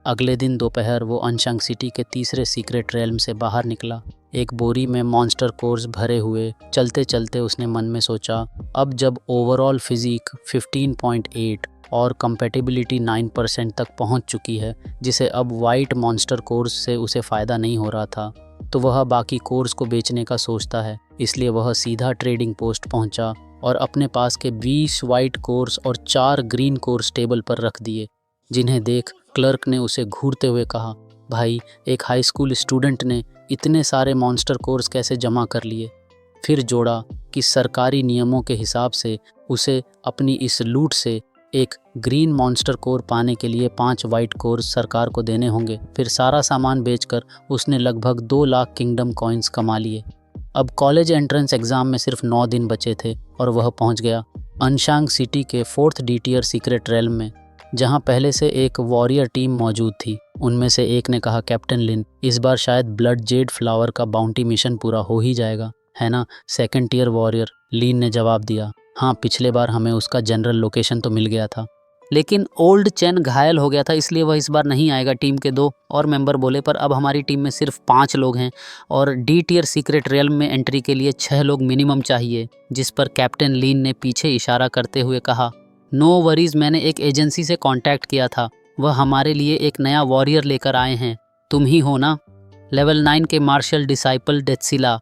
अगले दिन दोपहर वो अनशंग सिटी के तीसरे सीक्रेट रेल्म से बाहर निकला, एक बोरी में मॉन्स्टर कोर्स भरे हुए। चलते चलते उसने मन में सोचा, अब जब ओवरऑल फिजिक 15.8 और कंपैटिबिलिटी 9% तक पहुंच चुकी है, जिसे अब वाइट मॉन्स्टर कोर्स से उसे फ़ायदा नहीं हो रहा था, तो वह बाकी कोर्स को बेचने का सोचता है। इसलिए वह सीधा ट्रेडिंग पोस्ट पहुंचा और अपने पास के 20 वाइट कोर्स और 4 ग्रीन कोर्स टेबल पर रख दिए, जिन्हें देख क्लर्क ने उसे घूरते हुए कहा, भाई, एक हाई स्कूल स्टूडेंट ने इतने सारे मॉन्स्टर कोर्स कैसे जमा कर लिए। फिर जोड़ा कि सरकारी नियमों के हिसाब से उसे अपनी इस लूट से एक ग्रीन मॉन्स्टर कोर पाने के लिए 5 वाइट कोर्स सरकार को देने होंगे। फिर सारा सामान बेचकर उसने लगभग 2 लाख किंगडम कॉइन्स कमा लिए। अब कॉलेज एंट्रेंस एग्ज़ाम में सिर्फ 9 दिन बचे थे और वह पहुंच गया अनशांग सिटी के 4th डीटीयर सीक्रेट रेल्म में, जहां पहले से एक वॉरियर टीम मौजूद थी। उनमें से एक ने कहा, कैप्टन लिन, इस बार शायद ब्लड जेड फ्लावर का बाउंटी मिशन पूरा हो ही जाएगा, है ना सेकंड टियर वॉरियर? लिन ने जवाब दिया, हाँ, पिछले बार हमें उसका जनरल लोकेशन तो मिल गया था, लेकिन ओल्ड चैन घायल हो गया था, इसलिए वह इस बार नहीं आएगा। टीम के 2 और मेंबर बोले, पर अब हमारी टीम में सिर्फ 5 लोग हैं और डी टियर सीक्रेट रियल्म में एंट्री के लिए 6 लोग मिनिमम चाहिए। जिस पर कैप्टन लीन ने पीछे इशारा करते हुए कहा, नो वरीज, मैंने एक एजेंसी से कांटेक्ट किया था, वह हमारे लिए एक नया वॉरियर लेकर आए हैं। तुम ही हो ना? लेवल 9 के मार्शल डिसाइपल डेत्सिला।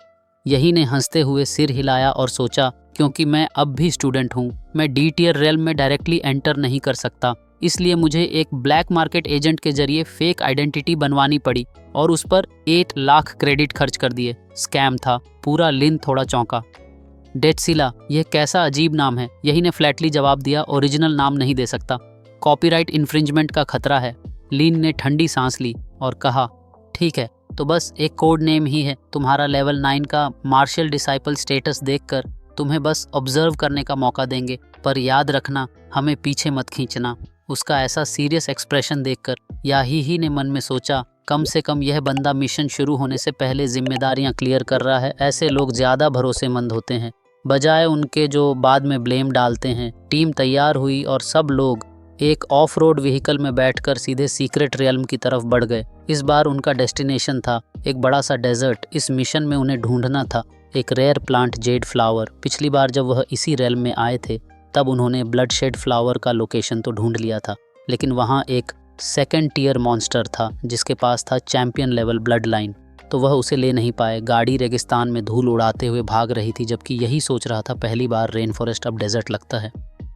यही ने हंसते हुए सिर हिलाया और सोचा, क्योंकि मैं अब भी स्टूडेंट हूँ, मैं डी टियर रेल्म में डायरेक्टली एंटर नहीं कर सकता, इसलिए मुझे एक ब्लैक मार्केट एजेंट के जरिए फेक आइडेंटिटी बनवानी पड़ी और उस पर 8 लाख क्रेडिट खर्च कर दिए। स्कैम था पूरा। लिन थोड़ा चौंका। डेत्सिला, यह कैसा अजीब नाम है? यही ने फ्लैटली जवाब दिया, ओरिजिनल नाम नहीं दे सकता, कॉपीराइट इन्फ्रिंजमेंट का खतरा है। लिन ने ठंडी सांस ली और कहा, ठीक है, तो बस एक कोड नेम ही है। तुम्हारा लेवल 9 का मार्शल डिसाइपल स्टेटस देखकर तुम्हें बस ऑब्जर्व करने का मौका देंगे, पर याद रखना, हमें पीछे मत खींचना। उसका ऐसा सीरियस एक्सप्रेशन देखकर याही ने मन में सोचा, कम से कम यह बंदा मिशन शुरू होने से पहले जिम्मेदारियां क्लियर कर रहा है। ऐसे लोग ज़्यादा भरोसेमंद होते हैं, बजाय उनके जो बाद में ब्लेम डालते हैं। टीम तैयार हुई और सब लोग एक ऑफ रोड व्हीकल में बैठकर सीधे सीक्रेट रियल्म की तरफ बढ़ गए। इस बार उनका डेस्टिनेशन था एक बड़ा सा डेजर्ट। इस मिशन में उन्हें ढूंढना था एक रेयर प्लांट जेड फ्लावर। पिछली बार जब वह इसी रेल्म में आए थे तब उन्होंने ब्लड शेड फ्लावर का लोकेशन तो ढूंढ लिया था, लेकिन वहाँ एक सेकंड टियर मॉन्स्टर था जिसके पास था चैंपियन लेवल ब्लड लाइन, तो वह उसे ले नहीं पाए। गाड़ी रेगिस्तान में धूल उड़ाते हुए भाग रही थी, जबकि यही सोच रहा था, पहली बार रेन फॉरेस्ट अब डेजर्ट लगता है।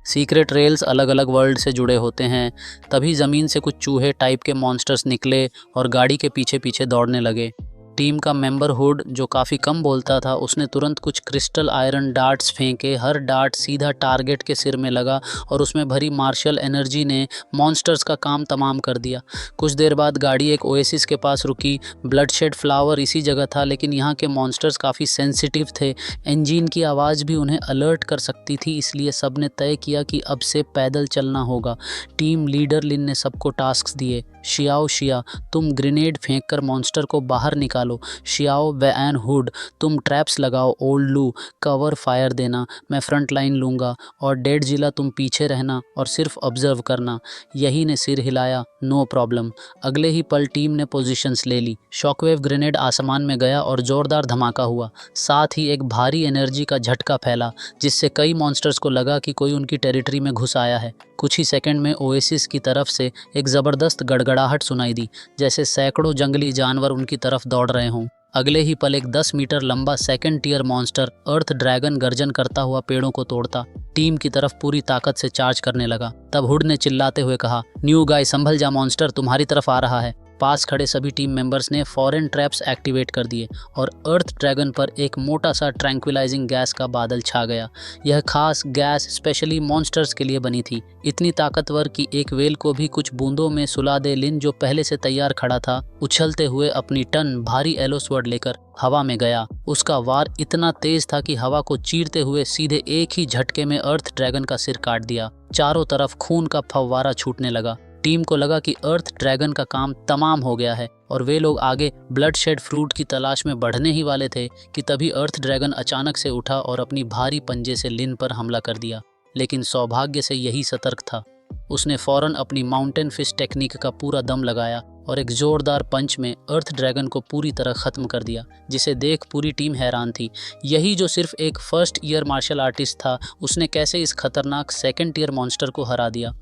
सीक्रेट रेल्स अलग अलग वर्ल्ड से जुड़े होते हैं। तभी ज़मीन से कुछ चूहे टाइप के मॉन्स्टर्स निकले और गाड़ी के पीछे पीछे दौड़ने लगे। टीम का मेंबर हुड जो काफ़ी कम बोलता था, उसने तुरंत कुछ क्रिस्टल आयरन डार्ट्स फेंके। हर डार्ट सीधा टारगेट के सिर में लगा और उसमें भरी मार्शल एनर्जी ने मॉन्स्टर्स का काम तमाम कर दिया। कुछ देर बाद गाड़ी एक ओएसिस के पास रुकी। ब्लडशेड फ्लावर इसी जगह था, लेकिन यहाँ के मॉन्स्टर्स काफ़ी सेंसिटिव थे। इंजन की आवाज़ भी उन्हें अलर्ट कर सकती थी, इसलिए सब ने तय किया कि अब से पैदल चलना होगा। टीम लीडर लिन ने सबको टास्क दिए। शिया, तुम ग्रेनेड फेंककर मॉन्स्टर को बाहर निकालो। शियाओ व एन हुड, तुम ट्रैप्स लगाओ। ओल्ड लू, कवर फायर देना, मैं फ्रंट लाइन लूँगा। और डेड जिला, तुम पीछे रहना और सिर्फ ऑब्जर्व करना। यही ने सिर हिलाया, नो प्रॉब्लम। अगले ही पल टीम ने पोजीशंस ले ली। शॉकवेव ग्रेनेड आसमान में गया और ज़ोरदार धमाका हुआ। साथ ही एक भारी एनर्जी का झटका फैला, जिससे कई मॉन्स्टर्स को लगा कि कोई उनकी टेरिटरी में घुस आया है। कुछ ही सेकंड में ओएसिस की तरफ से एक ज़बरदस्त गड़गड़ाहट सुनाई दी, जैसे सैकड़ों जंगली जानवर उनकी तरफ दौड़ रहे हों। अगले ही पल एक 10 मीटर लंबा सेकंड टियर मॉन्स्टर अर्थ ड्रैगन गर्जन करता हुआ पेड़ों को तोड़ता टीम की तरफ पूरी ताकत से चार्ज करने लगा। तब हुड ने चिल्लाते हुए कहा, न्यू गाय संभल जा, मॉन्स्टर तुम्हारी तरफ आ रहा है। पास खड़े सभी टीम मेंबर्स ने फॉरेन ट्रैप्स एक्टिवेट कर दिए और अर्थ ड्रैगन पर एक मोटा सा ट्रैंक्विलाइजिंग गैस का बादल छा गया। यह खास गैस स्पेशली मॉन्स्टर्स के लिए बनी थी, इतनी ताकतवर कि एक वेल को भी कुछ बूंदों में सुला दे। लिन जो पहले से तैयार खड़ा था, उछलते हुए अपनी टन भारी एलो स्वॉर्ड लेकर हवा में गया। उसका वार इतना तेज था कि हवा को चीरते हुए सीधे एक ही झटके में अर्थ ड्रैगन का सिर काट दिया। चारों तरफ खून का फव्वारा छूटने लगा। टीम को लगा कि अर्थ ड्रैगन का काम तमाम हो गया है और वे लोग आगे ब्लडशेड फ्रूट की तलाश में बढ़ने ही वाले थे कि तभी अर्थ ड्रैगन अचानक से उठा और अपनी भारी पंजे से लिन पर हमला कर दिया। लेकिन सौभाग्य से यही सतर्क था। उसने फौरन अपनी माउंटेन फिश टेक्निक का पूरा दम लगाया और एक जोरदार पंच में अर्थ ड्रैगन को पूरी तरह ख़त्म कर दिया, जिसे देख पूरी टीम हैरान थी। यही जो सिर्फ एक फर्स्ट ईयर मार्शल आर्टिस्ट था, उसने कैसे इस खतरनाक सेकेंड ईयर मॉन्स्टर को हरा दिया।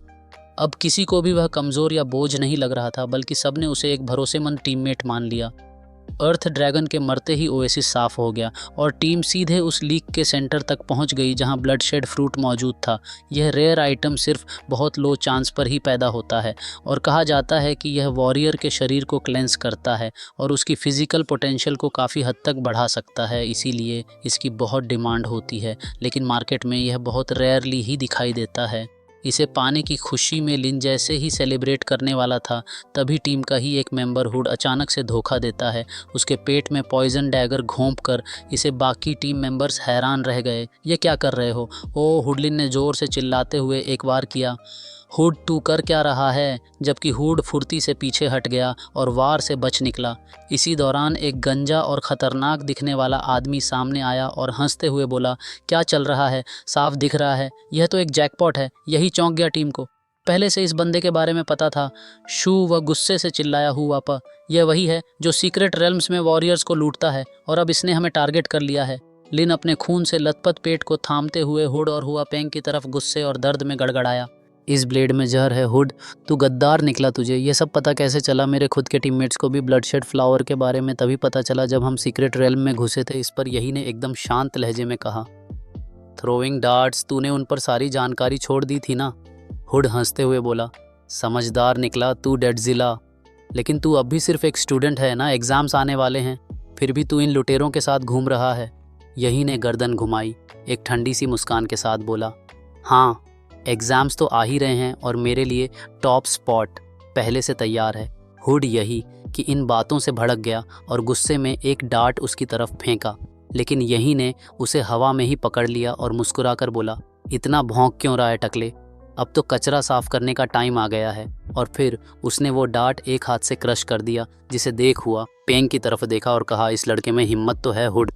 अब किसी को भी वह कमज़ोर या बोझ नहीं लग रहा था, बल्कि सबने उसे एक भरोसेमंद टीममेट मान लिया। अर्थ ड्रैगन के मरते ही ओएसिस साफ हो गया और टीम सीधे उस लीक के सेंटर तक पहुंच गई जहां ब्लडशेड फ्रूट मौजूद था। यह रेयर आइटम सिर्फ बहुत लो चांस पर ही पैदा होता है और कहा जाता है कि यह वॉरियर के शरीर को क्लेंस करता है और उसकी फिजिकल पोटेंशियल को काफ़ी हद तक बढ़ा सकता है। इसीलिए इसकी बहुत डिमांड होती है, लेकिन मार्केट में यह बहुत रेयरली ही दिखाई देता है। इसे पाने की खुशी में लिन जैसे ही सेलिब्रेट करने वाला था, तभी टीम का ही एक मेंबर हुड अचानक से धोखा देता है। उसके पेट में पॉइजन डैगर घोंपकर इसे बाकी टीम मेंबर्स हैरान रह गए। ये क्या कर रहे हो? ओ, हुडलिन ने ज़ोर से चिल्लाते हुए एक बार किया। हुड, तू कर क्या रहा है? जबकि हुड फुर्ती से पीछे हट गया और वार से बच निकला। इसी दौरान एक गंजा और ख़तरनाक दिखने वाला आदमी सामने आया और हंसते हुए बोला, क्या चल रहा है? साफ दिख रहा है, यह तो एक जैकपॉट है। यही चौंक गया टीम को। पहले से इस बंदे के बारे में पता था। शू वह गुस्से से चिल्लाया, हुआपा, यह वही है जो सीक्रेट रेल्म्स में वॉरियर्स को लूटता है और अब इसने हमें टारगेट कर लिया है। लिन अपने खून से लथपथ पेट को थामते हुए हुड और हुआपेंग की तरफ गुस्से और दर्द में गड़गड़ाया। इस ब्लेड में जहर है हुड, तू गद्दार निकला। तुझे ये सब पता कैसे चला? मेरे खुद के टीममेट्स को भी ब्लडशेड फ्लावर के बारे में तभी पता चला जब हम सीक्रेट रेल्म में घुसे थे। इस पर यही ने एकदम शांत लहजे में कहा। थ्रोइंग डार्ट्स, तूने उन पर सारी जानकारी छोड़ दी थी ना? हुड हंसते हुए बोला, समझदार निकला तू डेडजिला। लेकिन तू अब भी सिर्फ एक स्टूडेंट है ना, एग्ज़ाम्स आने वाले हैं, फिर भी तू इन लुटेरों के साथ घूम रहा है। यही ने गर्दन घुमाई, एक ठंडी सी मुस्कान के साथ बोला, हाँ, एग्ज़ाम्स तो आ ही रहे हैं और मेरे लिए टॉप स्पॉट पहले से तैयार है। हुड यही कि इन बातों से भड़क गया और गुस्से में एक डार्ट उसकी तरफ फेंका, लेकिन यही ने उसे हवा में ही पकड़ लिया और मुस्कुराकर बोला, इतना भौंक क्यों रहा है टकले? अब तो कचरा साफ करने का टाइम आ गया है। और फिर उसने वो डार्ट एक हाथ से क्रश कर दिया, जिसे देख हुआ पेंग की तरफ देखा और कहा, इस लड़के में हिम्मत तो है हुड,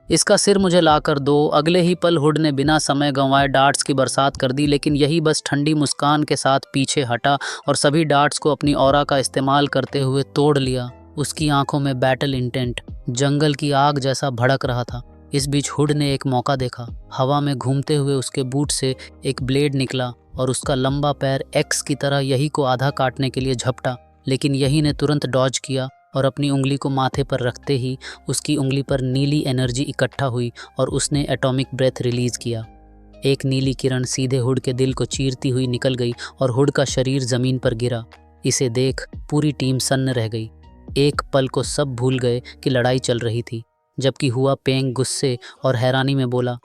इसका सिर मुझे ला कर दो। अगले ही पल हुड ने बिना समय गंवाए डार्ट्स की बरसात कर दी, लेकिन यही बस ठंडी मुस्कान के साथ पीछे हटा और सभी डार्ट्स को अपनी ऑरा का इस्तेमाल करते हुए तोड़ लिया। उसकी आंखों में बैटल इंटेंट जंगल की आग जैसा भड़क रहा था। इस बीच हुड ने एक मौका देखा। हवा में घूमते हुए उसके बूट से एक ब्लेड निकला और उसका लंबा पैर एक्स की तरह यही को आधा काटने के लिए झपटा, लेकिन यही ने तुरंत डॉज किया और अपनी उंगली को माथे पर रखते ही उसकी उंगली पर नीली एनर्जी इकट्ठा हुई और उसने एटॉमिक ब्रेथ रिलीज किया। एक नीली किरण सीधे हुड के दिल को चीरती हुई निकल गई और हुड का शरीर जमीन पर गिरा। इसे देख पूरी टीम सन्न रह गई। एक पल को सब भूल गए कि लड़ाई चल रही थी, जबकि हुआ पेंग गुस्से और हैरानी में बोला,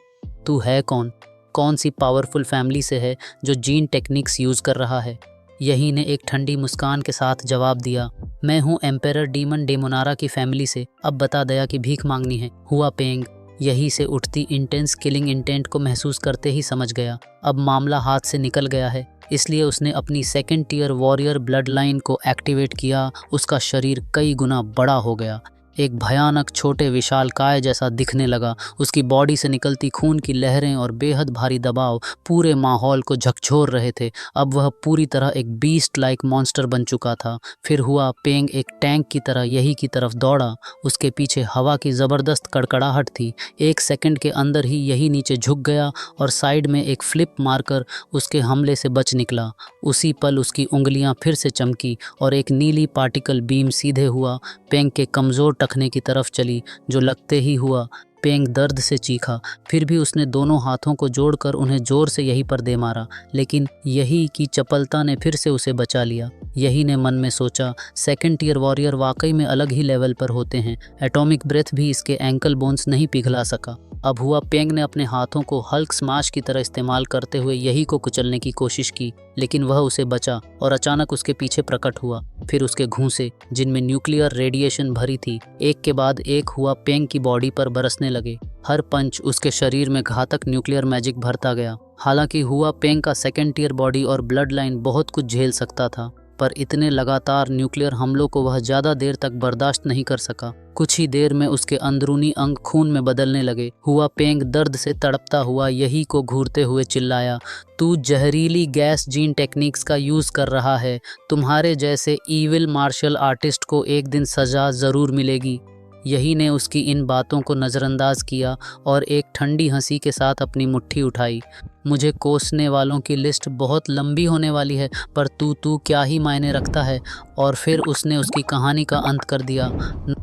तू है कौन? कौन सी पावरफुल फैमिली से है जो जीन टेक्निक्स यूज़ कर रहा है? यही ने एक ठंडी मुस्कान के साथ जवाब दिया, मैं हूँ एम्पेरर डीमन डेमोनारा की फैमिली से। अब बता दया कि भीख मांगनी है। हुआ पेंग यही से उठती इंटेंस किलिंग इंटेंट को महसूस करते ही समझ गया अब मामला हाथ से निकल गया है। इसलिए उसने अपनी second tier warrior blood line को एक्टिवेट किया। उसका शरीर कई गुना बड़ा हो गया, एक भयानक छोटे विशालकाय जैसा दिखने लगा। उसकी बॉडी से निकलती खून की लहरें और बेहद भारी दबाव पूरे माहौल को झकझोर रहे थे। अब वह पूरी तरह एक बीस्ट लाइक मॉन्स्टर बन चुका था। फिर हुआ पेंग एक टैंक की तरह यही की तरफ दौड़ा। उसके पीछे हवा की ज़बरदस्त कड़कड़ाहट थी। एक सेकंड के अंदर ही यही नीचे झुक गया और साइड में एक फ्लिप मारकर उसके हमले से बच निकला। उसी पल उसकी उंगलियां फिर से चमकी और एक नीली पार्टिकल बीम सीधे हुआ पेंग के कमज़ोर टखने की तरफ चली, जो लगते ही हुआ पेंग दर्द से चीखा। फिर भी उसने दोनों हाथों को जोड़कर उन्हें जोर से यहीं पर दे मारा, लेकिन यही की चपलता ने फिर से उसे बचा लिया। यही ने मन में सोचा, सेकंड टियर वॉरियर वाकई में अलग ही लेवल पर होते हैं। एटॉमिक ब्रेथ भी इसके एंकल बोन्स नहीं पिघला सका। अब हुआ पेंग ने अपने हाथों को हल्क स्मैश की तरह इस्तेमाल करते हुए यही को कुचलने की कोशिश की, लेकिन वह उसे बचा और अचानक उसके पीछे प्रकट हुआ। फिर उसके घूंसे, जिनमें न्यूक्लियर रेडिएशन भरी थी, एक के बाद एक हुआ पेंग की बॉडी पर बरसने लगे। हर पंच उसके शरीर में घातक न्यूक्लियर मैजिक भरता गया। हालांकि हुआ पेंग का सेकंड टियर बॉडी और ब्लड लाइन बहुत कुछ झेल सकता था, पर इतने लगातार न्यूक्लियर हमलों को वह ज़्यादा देर तक बर्दाश्त नहीं कर सका। कुछ ही देर में उसके अंदरूनी अंग खून में बदलने लगे। हुआ पेंग दर्द से तड़पता हुआ यही को घूरते हुए चिल्लाया, तू जहरीली गैस जीन टेक्निक्स का यूज़ कर रहा है। तुम्हारे जैसे ईविल मार्शल आर्टिस्ट को एक दिन सज़ा ज़रूर मिलेगी। यही ने उसकी इन बातों को नज़रअंदाज किया और एक ठंडी हंसी के साथ अपनी मुट्ठी उठाई। मुझे कोसने वालों की लिस्ट बहुत लंबी होने वाली है, पर तू क्या ही मायने रखता है। और फिर उसने उसकी कहानी का अंत कर दिया।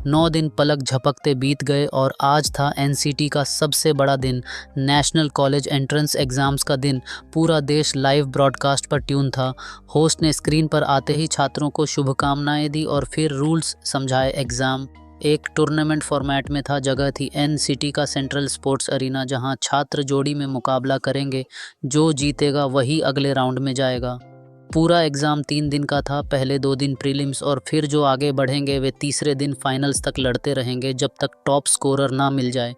9 दिन पलक झपकते बीत गए और आज था एनसीटी का सबसे बड़ा दिन, नेशनल कॉलेज एंट्रेंस एग्ज़ाम्स का दिन। पूरा देश लाइव ब्रॉडकास्ट पर ट्यून था। होस्ट ने स्क्रीन पर आते ही छात्रों को शुभकामनाएं दी और फिर रूल्स समझाए। एग्ज़ाम एक टूर्नामेंट फॉर्मेट में था। जगह थी एनसीटी का सेंट्रल स्पोर्ट्स अरीना, जहां छात्र जोड़ी में मुकाबला करेंगे। जो जीतेगा वही अगले राउंड में जाएगा। पूरा एग्ज़ाम 3 दिन का था। पहले 2 दिन प्रीलिम्स और फिर जो आगे बढ़ेंगे वे तीसरे दिन फाइनल्स तक लड़ते रहेंगे, जब तक टॉप स्कोरर ना मिल जाए।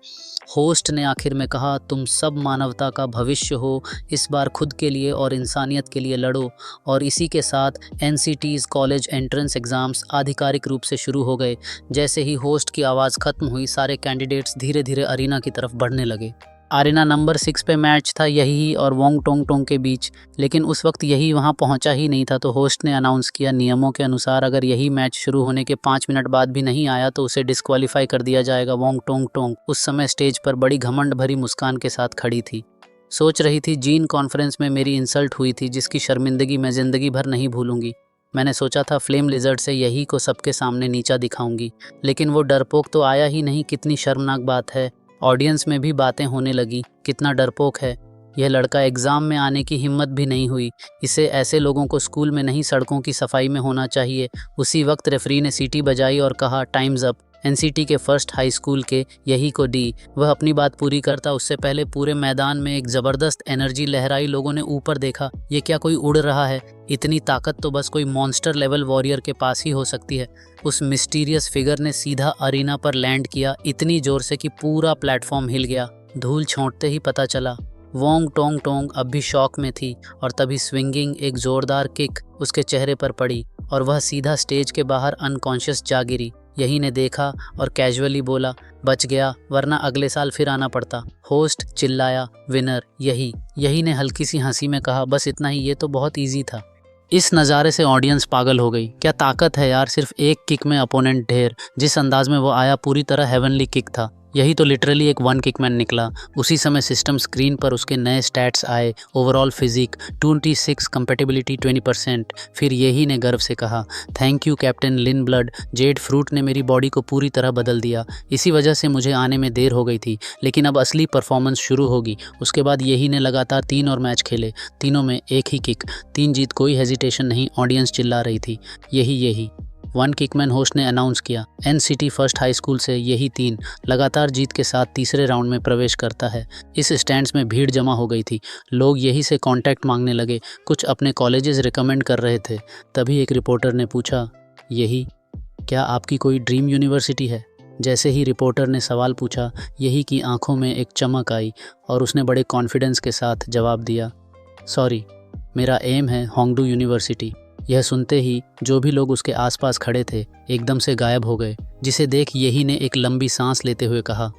होस्ट ने आखिर में कहा, तुम सब मानवता का भविष्य हो, इस बार खुद के लिए और इंसानियत के लिए लड़ो। और इसी के साथ एनसीटीज़ कॉलेज एंट्रेंस एग्ज़ाम्स आधिकारिक रूप से शुरू हो गए। जैसे ही होस्ट की आवाज़ ख़त्म हुई, सारे कैंडिडेट्स धीरे धीरे अरीना की तरफ बढ़ने लगे। अरीना नंबर 6 पे मैच था यही और वोंग टोंग टोंग के बीच, लेकिन उस वक्त यही वहां पहुंचा ही नहीं था। तो होस्ट ने अनाउंस किया, नियमों के अनुसार अगर यही मैच शुरू होने के 5 मिनट बाद भी नहीं आया तो उसे डिस्क्वालीफाई कर दिया जाएगा। वोंग टोंग टोंग उस समय स्टेज पर बड़ी घमंड भरी मुस्कान के साथ खड़ी थी। सोच रही थी, जीन कॉन्फ्रेंस में मेरी इंसल्ट हुई थी, जिसकी शर्मिंदगी मैं ज़िंदगी भर नहीं भूलूंगी। मैंने सोचा था फ्लेम लिजर्ड से यही को सबके सामने नीचा दिखाऊंगी, लेकिन वो डरपोक तो आया ही नहीं। कितनी शर्मनाक बात है। ऑडियंस में भी बातें होने लगी, कितना डरपोक है यह लड़का, एग्ज़ाम में आने की हिम्मत भी नहीं हुई। इसे ऐसे लोगों को स्कूल में नहीं सड़कों की सफाई में होना चाहिए। उसी वक्त रेफरी ने सीटी बजाई और कहा, टाइम्स अप। एनसीटी के फर्स्ट हाई स्कूल के यही को डी। वह अपनी बात पूरी करता उससे पहले पूरे मैदान में एक ज़बरदस्त एनर्जी लहराई। लोगों ने ऊपर देखा, ये क्या कोई उड़ रहा है? इतनी ताकत तो बस कोई मॉन्स्टर लेवल वॉरियर के पास ही हो सकती है। उस मिस्टीरियस फिगर ने सीधा अरीना पर लैंड किया, इतनी जोर से कि पूरा प्लेटफॉर्म हिल गया। धूल छोंकते ही पता चला वोंग टोंग टोंग अब भी शॉक में थी। और तभी स्विंगिंग एक ज़ोरदार किक उसके चेहरे पर पड़ी और वह सीधा स्टेज के बाहर अनकॉन्शियस जा गिरी। यही ने देखा और कैजुअली बोला, बच गया, वरना अगले साल फिर आना पड़ता। होस्ट चिल्लाया, विनर यही। यही ने हल्की सी हंसी में कहा, बस इतना ही, ये तो बहुत ईजी था। इस नज़ारे से ऑडियंस पागल हो गई। क्या ताकत है यार, सिर्फ एक किक में अपोनेंट ढेर। जिस अंदाज में वो आया पूरी तरह हेवनली किक था। यही तो लिटरली एक 1 किक मैन निकला। उसी समय सिस्टम स्क्रीन पर उसके नए स्टैट्स आए। Overall physique 26, compatibility 20%। फिर यही ने गर्व से कहा, thank you captain Lin blood. Jade fruit ने मेरी बॉडी को पूरी तरह बदल दिया। इसी वजह से मुझे आने में देर हो गई थी, लेकिन अब असली परफॉर्मेंस शुरू होगी। उसके बाद यही ने लगातार 3 और मैच खेले, तीनों में एक ही किक, 3 जीत, कोई हेजिटेशन नहीं। ऑडियंस चिल्ला रही थी, यही। वन किकमैन होस्ट ने अनाउंस किया, एनसीटी फर्स्ट हाई स्कूल से यही 3 लगातार जीत के साथ तीसरे राउंड में प्रवेश करता है। इस स्टैंड्स में भीड़ जमा हो गई थी, लोग यही से कांटेक्ट मांगने लगे, कुछ अपने कॉलेजेस रिकमेंड कर रहे थे। तभी एक रिपोर्टर ने पूछा, यही क्या आपकी कोई ड्रीम यूनिवर्सिटी है? जैसे ही रिपोर्टर ने सवाल पूछा, यही की आंखों में एक चमक आई और उसने बड़े कॉन्फिडेंस के साथ जवाब दिया, सॉरी, मेरा एम है होंगडू यूनिवर्सिटी। यह सुनते ही जो भी लोग उसके आसपास खड़े थे एकदम से गायब हो गए, जिसे देख यही ने एक लंबी सांस लेते हुए कहा,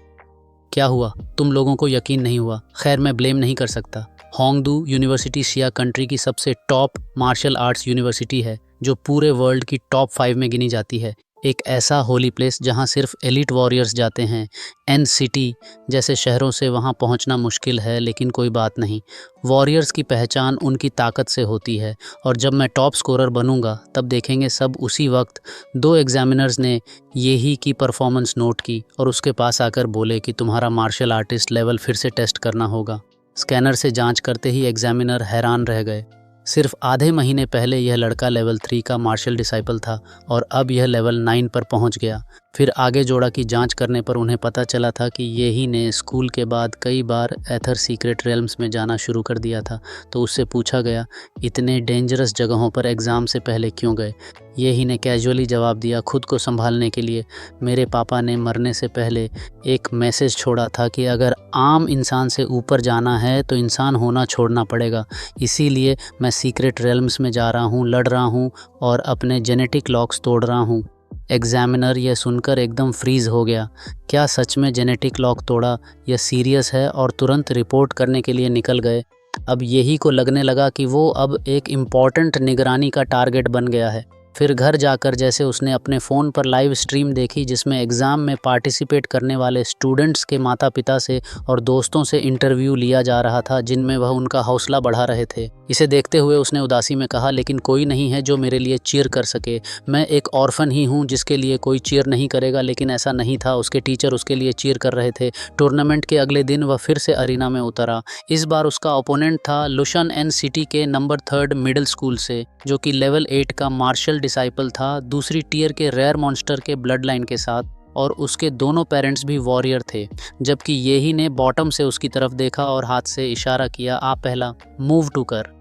क्या हुआ, तुम लोगों को यकीन नहीं हुआ? खैर, मैं ब्लेम नहीं कर सकता। होंगडू यूनिवर्सिटी शिया कंट्री की सबसे टॉप मार्शल आर्ट्स यूनिवर्सिटी है, जो पूरे वर्ल्ड की टॉप 5 में गिनी जाती है। एक ऐसा होली प्लेस जहां सिर्फ एलिट वॉरियर्स जाते हैं। एनसीटी जैसे शहरों से वहां पहुंचना मुश्किल है, लेकिन कोई बात नहीं, वॉरियर्स की पहचान उनकी ताकत से होती है। और जब मैं टॉप स्कोरर बनूंगा तब देखेंगे सब। उसी वक्त 2 एग्जामिनर्स ने यही की परफॉर्मेंस नोट की और उसके पास आकर बोले कि तुम्हारा मार्शल आर्टिस्ट लेवल फिर से टेस्ट करना होगा। स्कैनर से जांच करते ही एग्जामिनर हैरान रह गए। सिर्फ आधे महीने पहले यह लड़का लेवल 3 का मार्शल डिसाइपल था और अब यह लेवल 9 पर पहुंच गया। फिर आगे जोड़ा की जांच करने पर उन्हें पता चला था कि यही ने स्कूल के बाद कई बार एथर सीक्रेट रेल्म्स में जाना शुरू कर दिया था। तो उससे पूछा गया, इतने डेंजरस जगहों पर एग्ज़ाम से पहले क्यों गए? यही ने कैजुअली जवाब दिया, खुद को संभालने के लिए। मेरे पापा ने मरने से पहले एक मैसेज छोड़ा था कि अगर आम इंसान से ऊपर जाना है तो इंसान होना छोड़ना पड़ेगा। इसीलिए मैं सीक्रेट रेल्म्स में जा रहा हूँ, लड़ रहा हूँ और अपने जेनेटिक लॉक्स तोड़ रहा हूँ। एग्जामिनर यह सुनकर एकदम फ्रीज हो गया। क्या सच में जेनेटिक लॉक तोड़ा? यह सीरियस है और तुरंत रिपोर्ट करने के लिए निकल गए। अब यही को लगने लगा कि वो अब एक इम्पॉर्टेंट निगरानी का टारगेट बन गया है। फिर घर जाकर जैसे उसने अपने फ़ोन पर लाइव स्ट्रीम देखी, जिसमें एग्ज़ाम में पार्टिसिपेट करने वाले स्टूडेंट्स के माता पिता से और दोस्तों से इंटरव्यू लिया जा रहा था, जिनमें वह उनका हौसला बढ़ा रहे थे। इसे देखते हुए उसने उदासी में कहा, लेकिन कोई नहीं है जो मेरे लिए चीयर कर सके। मैं एक ऑर्फन ही हूँ जिसके लिए कोई चीयर नहीं करेगा। लेकिन ऐसा नहीं था, उसके टीचर उसके लिए चीयर कर रहे थे। टूर्नामेंट के अगले दिन वह फिर से अरीना में उतरा। इस बार उसका ओपोनेंट था लुशन एनसीटी के नंबर 3 मिडिल स्कूल से, जो कि लेवल 8 का मार्शल डिसाइपल था, दूसरी टियर के रेयर मॉन्स्टर के ब्लड लाइन के साथ, और उसके दोनों पेरेंट्स भी वॉरियर थे। जबकि यही ने बॉटम से उसकी तरफ देखा और हाथ से इशारा किया, आप पहला मूव टू कर।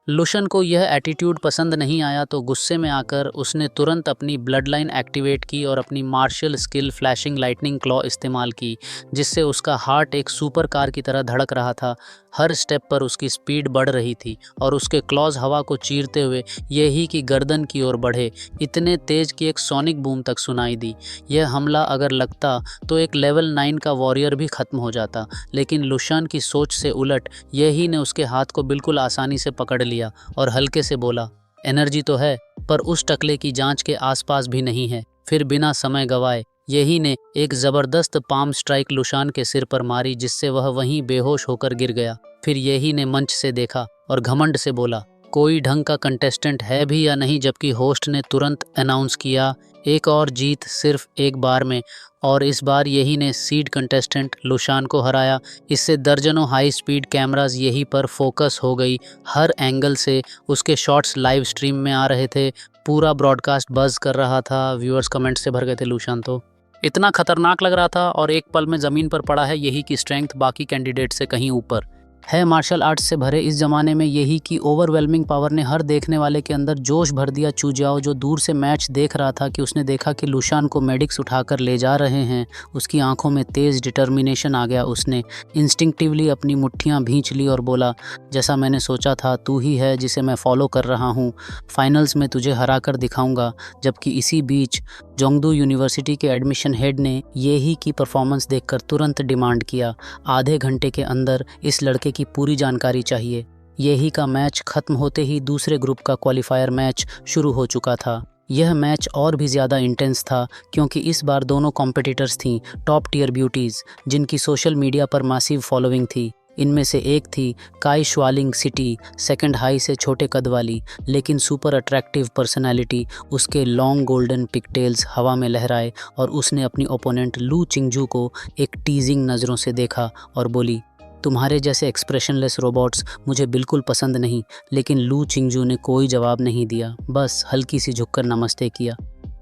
लुशन को यह एटीट्यूड पसंद नहीं आया, तो गुस्से में आकर उसने तुरंत अपनी ब्लड लाइन एक्टिवेट की और अपनी martial skill flashing lightning claw इस्तेमाल की, जिससे उसका हार्ट एक सुपर कार की तरह धड़क रहा था। हर स्टेप पर उसकी स्पीड बढ़ रही थी और उसके क्लॉज हवा को चीरते हुए यही की गर्दन की ओर बढ़े, इतने तेज कि एक सोनिक बूम तक सुनाई दी। यह हमला अगर लगता तो एक लेवल 9 का वॉरियर भी खत्म हो जाता, लेकिन लुशन की सोच से उलट यही ने उसके हाथ को बिल्कुल आसानी से पकड़ लिया और हल्के से बोला, एनर्जी तो है पर उस टकले की जांच के आसपास भी नहीं है। फिर बिना समय गवाए यही ने एक जबरदस्त पाम स्ट्राइक लुशान के सिर पर मारी, जिससे वह वहीं बेहोश होकर गिर गया। फिर यही ने मंच से देखा और घमंड से बोला, कोई ढंग का कंटेस्टेंट है भी या नहीं? जबकि होस्ट ने तुरंत अनाउंस किया, एक और जीत सिर्फ एक बार में। और इस बार यही ने सीड कंटेस्टेंट लुशान को हराया। इससे दर्जनों हाई स्पीड कैमरास यही पर फोकस हो गई। हर एंगल से उसके शॉट्स लाइव स्ट्रीम में आ रहे थे। पूरा ब्रॉडकास्ट बज़ कर रहा था। व्यूअर्स कमेंट से भर गए थे। लुशान तो इतना खतरनाक लग रहा था और एक पल में ज़मीन पर पड़ा है। यही की स्ट्रेंथ बाकी कैंडिडेट से कहीं ऊपर है। मार्शल आर्ट्स से भरे इस ज़माने में यही की ओवरवेलमिंग पावर ने हर देखने वाले के अंदर जोश भर दिया। चूजाओ जो दूर से मैच देख रहा था कि उसने देखा कि लुशान को मेडिक्स उठाकर ले जा रहे हैं, उसकी आंखों में तेज़ डिटर्मिनेशन आ गया। उसने इंस्टिंक्टिवली अपनी मुट्ठियां भींच ली और बोला, जैसा मैंने सोचा था, तू ही है जिसे मैं फॉलो कर रहा हूँ। फाइनल्स में तुझे हरा कर दिखाऊंगा। जबकि इसी बीच जोंगडू यूनिवर्सिटी के एडमिशन हेड ने यही की परफॉर्मेंस देखकर तुरंत डिमांड किया, आधे घंटे के अंदर इस लड़के की पूरी जानकारी चाहिए। यही का मैच खत्म होते ही दूसरे ग्रुप का क्वालिफायर मैच शुरू हो चुका था। यह मैच और भी ज़्यादा इंटेंस था क्योंकि इस बार दोनों कॉम्पिटिटर्स थीं टॉप टियर ब्यूटीज़, जिनकी सोशल मीडिया पर मासिव फॉलोइंग थी। इनमें से एक थी काई श्वालिंग सिटी, सेकंड हाई से छोटे कद वाली लेकिन सुपर अट्रैक्टिव पर्सनालिटी। उसके लॉन्ग गोल्डन पिगटेल्स हवा में लहराए और उसने अपनी ओपोनेंट लू चिंगजू को एक टीजिंग नज़रों से देखा और बोली, तुम्हारे जैसे एक्सप्रेशनलेस रोबोट्स मुझे बिल्कुल पसंद नहीं। लेकिन लू चिंगजू ने कोई जवाब नहीं दिया, बस हल्की सी झुककर नमस्ते किया।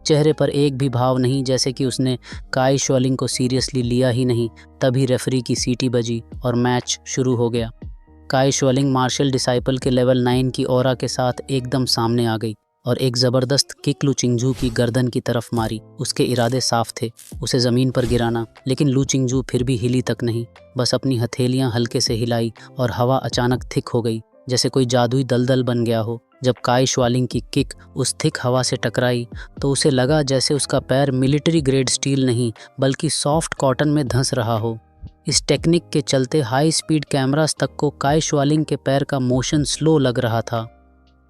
चेहरे पर एक भी भाव नहीं, जैसे कि उसने काई शुआलिंग को सीरियसली लिया ही नहीं। तभी रेफरी की सीटी बजी और मैच शुरू हो गया। काई शुआलिंग मार्शल डिसाइपल के लेवल 9 की ऑरा के साथ एकदम सामने आ गई और एक ज़बरदस्त किक लू चिंगजू की गर्दन की तरफ मारी। उसके इरादे साफ थे, उसे ज़मीन पर गिराना, लेकिन लू चिंगजू फिर भी हिली तक नहीं। बस अपनी हथेलियां हल्के से हिलाई और हवा अचानक थिक हो गई, जैसे कोई जादुई दलदल बन गया हो। जब काई शुआलिंग की किक उस थिक हवा से टकराई तो उसे लगा जैसे उसका पैर मिलिट्री ग्रेड स्टील नहीं बल्कि सॉफ्ट कॉटन में धंस रहा हो। इस टेक्निक के चलते हाई स्पीड कैमरास तक को काई शुआलिंग के पैर का मोशन स्लो लग रहा था।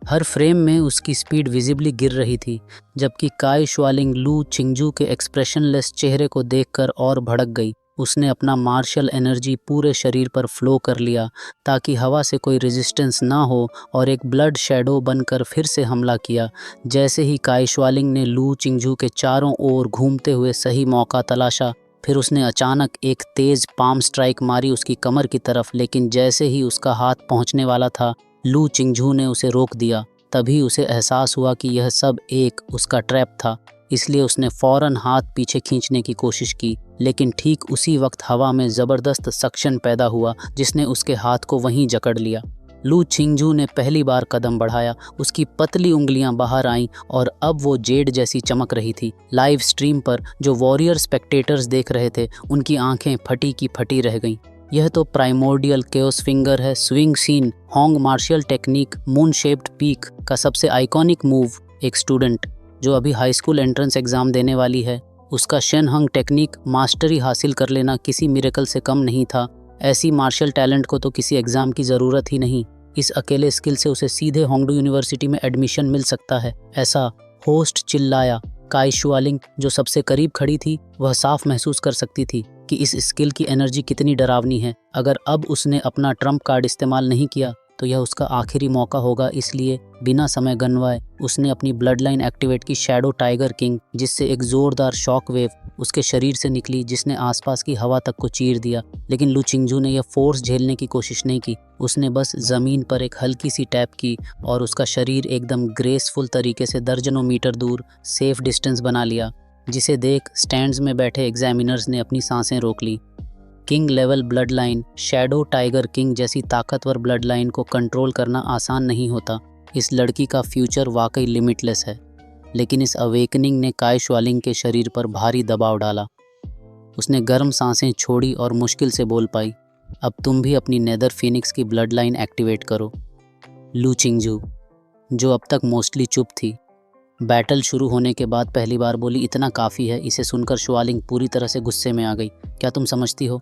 हर फ्रेम में उसकी स्पीड विजिबली गिर रही थी, जबकि काई शुआलिंग लू चिंगजू के एक्सप्रेशनलेस चेहरे को देखकर और भड़क गई। उसने अपना मार्शल एनर्जी पूरे शरीर पर फ्लो कर लिया ताकि हवा से कोई रेजिस्टेंस ना हो और एक ब्लड शैडो बनकर फिर से हमला किया। जैसे ही काई शुआलिंग ने लू चिंगजू के चारों ओर घूमते हुए सही मौका तलाशा, फिर उसने अचानक एक तेज पाम स्ट्राइक मारी उसकी कमर की तरफ। लेकिन जैसे ही उसका हाथ पहुंचने वाला था, लू चिंगजू ने उसे रोक दिया। तभी उसे एहसास हुआ कि यह सब एक उसका ट्रैप था, इसलिए उसने फौरन हाथ पीछे खींचने की कोशिश की। लेकिन ठीक उसी वक्त हवा में ज़बरदस्त सक्शन पैदा हुआ जिसने उसके हाथ को वहीं जकड़ लिया। लू चिंगजू ने पहली बार कदम बढ़ाया, उसकी पतली उंगलियां बाहर आईं और अब वो जेड जैसी चमक रही थी। लाइव स्ट्रीम पर जो वॉरियर स्पेक्टेटर्स देख रहे थे, उनकी आंखें फटी की फटी रह गईं। यह तो प्राइमोर्डियल केओस फिंगर है, swing scene, Hong martial technique, moon shaped peak का सबसे आइकॉनिक मूव। एक स्टूडेंट जो अभी हाई स्कूल एंट्रेंस एग्जाम देने वाली है, उसका शेन हंग टेक्निक मास्टरी हासिल कर लेना किसी मिरेकल से कम नहीं था। ऐसी मार्शल टैलेंट को तो किसी एग्जाम की ज़रूरत ही नहीं। इस अकेले स्किल से उसे सीधे होंगडू यूनिवर्सिटी में एडमिशन मिल सकता है, ऐसा होस्ट चिल्लाया। काई शुआलिंग जो सबसे करीब खड़ी थी, वह साफ महसूस कर सकती थी कि इस स्किल की एनर्जी कितनी डरावनी है। अगर अब उसने अपना ट्रम्प कार्ड इस्तेमाल नहीं किया तो यह उसका आखिरी मौका होगा। इसलिए बिना समय गंवाए उसने अपनी ब्लड लाइन एक्टिवेट की शैडो टाइगर किंग, जिससे एक ज़ोरदार शॉक वेव उसके शरीर से निकली जिसने आसपास की हवा तक को चीर दिया। लेकिन लू चिंगजू ने यह फोर्स झेलने की कोशिश नहीं की। उसने बस ज़मीन पर एक हल्की सी टैप की और उसका शरीर एकदम ग्रेसफुल तरीके से दर्जनों मीटर दूर सेफ डिस्टेंस बना लिया, जिसे देख स्टैंड्स में बैठे एग्जामिनर्स ने अपनी सांसें रोक ली। King level blood line, shadow tiger king जैसी ताकतवर ब्लड लाइन को कंट्रोल करना आसान नहीं होता। इस लड़की का फ्यूचर वाकई लिमिटलेस है। लेकिन इस अवेकनिंग ने काई शुआलिंग के शरीर पर भारी दबाव डाला। उसने गर्म सांसें छोड़ी और मुश्किल से बोल पाई, अब तुम भी अपनी नेदर फिनिक्स की ब्लड लाइन एक्टिवेट करो। लू चिंगजू, जो अब तक मोस्टली चुप थी, बैटल शुरू होने के बाद पहली बार बोली, इतना काफ़ी है। इसे सुनकर शुआलिंग पूरी तरह से गुस्से में आ गई। क्या तुम समझती हो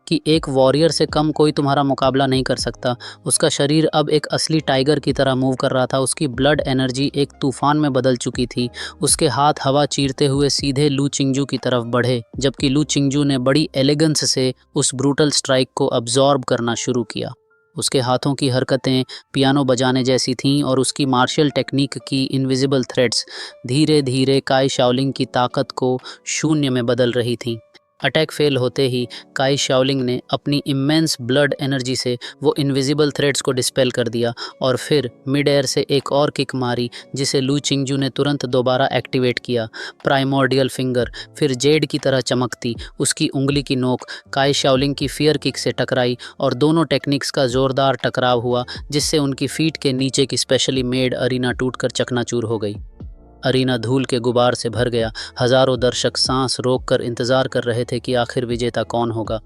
कि एक वॉरियर से कम कोई तुम्हारा मुकाबला नहीं कर सकता? उसका शरीर अब एक असली टाइगर की तरह मूव कर रहा था। उसकी ब्लड एनर्जी एक तूफान में बदल चुकी थी। उसके हाथ हवा चीरते हुए सीधे लू चिंगजू की तरफ बढ़े, जबकि लू चिंगजू ने बड़ी एलिगेंस से उस ब्रूटल स्ट्राइक को अब्जॉर्ब करना शुरू किया। उसके हाथों की हरकतें पियानो बजाने जैसी थीं और उसकी मार्शल टेक्निक की इनविजिबल थ्रेड्स धीरे धीरे काई शाओलिंग की ताकत को शून्य में बदल रही थीं। अटैक फेल होते ही काई शाओलिंग ने अपनी इमेंस ब्लड एनर्जी से वो इनविजिबल थ्रेड्स को डिस्पेल कर दिया और फिर मिड एयर से एक और किक मारी, जिसे लू चिंगजू ने तुरंत दोबारा एक्टिवेट किया। प्राइमोर्डियल फिंगर फिर जेड की तरह चमकती उसकी उंगली की नोक काई शाओलिंग की फियर किक से टकराई और दोनों टेक्निक्स का जोरदार टकराव हुआ, जिससे उनकी फीट के नीचे की स्पेशली मेड अरीना टूटकर चकनाचूर हो गई। अरीना धूल के गुबार से भर गया। हजारों दर्शक सांस रोककर इंतजार कर रहे थे कि आखिर विजेता कौन होगा।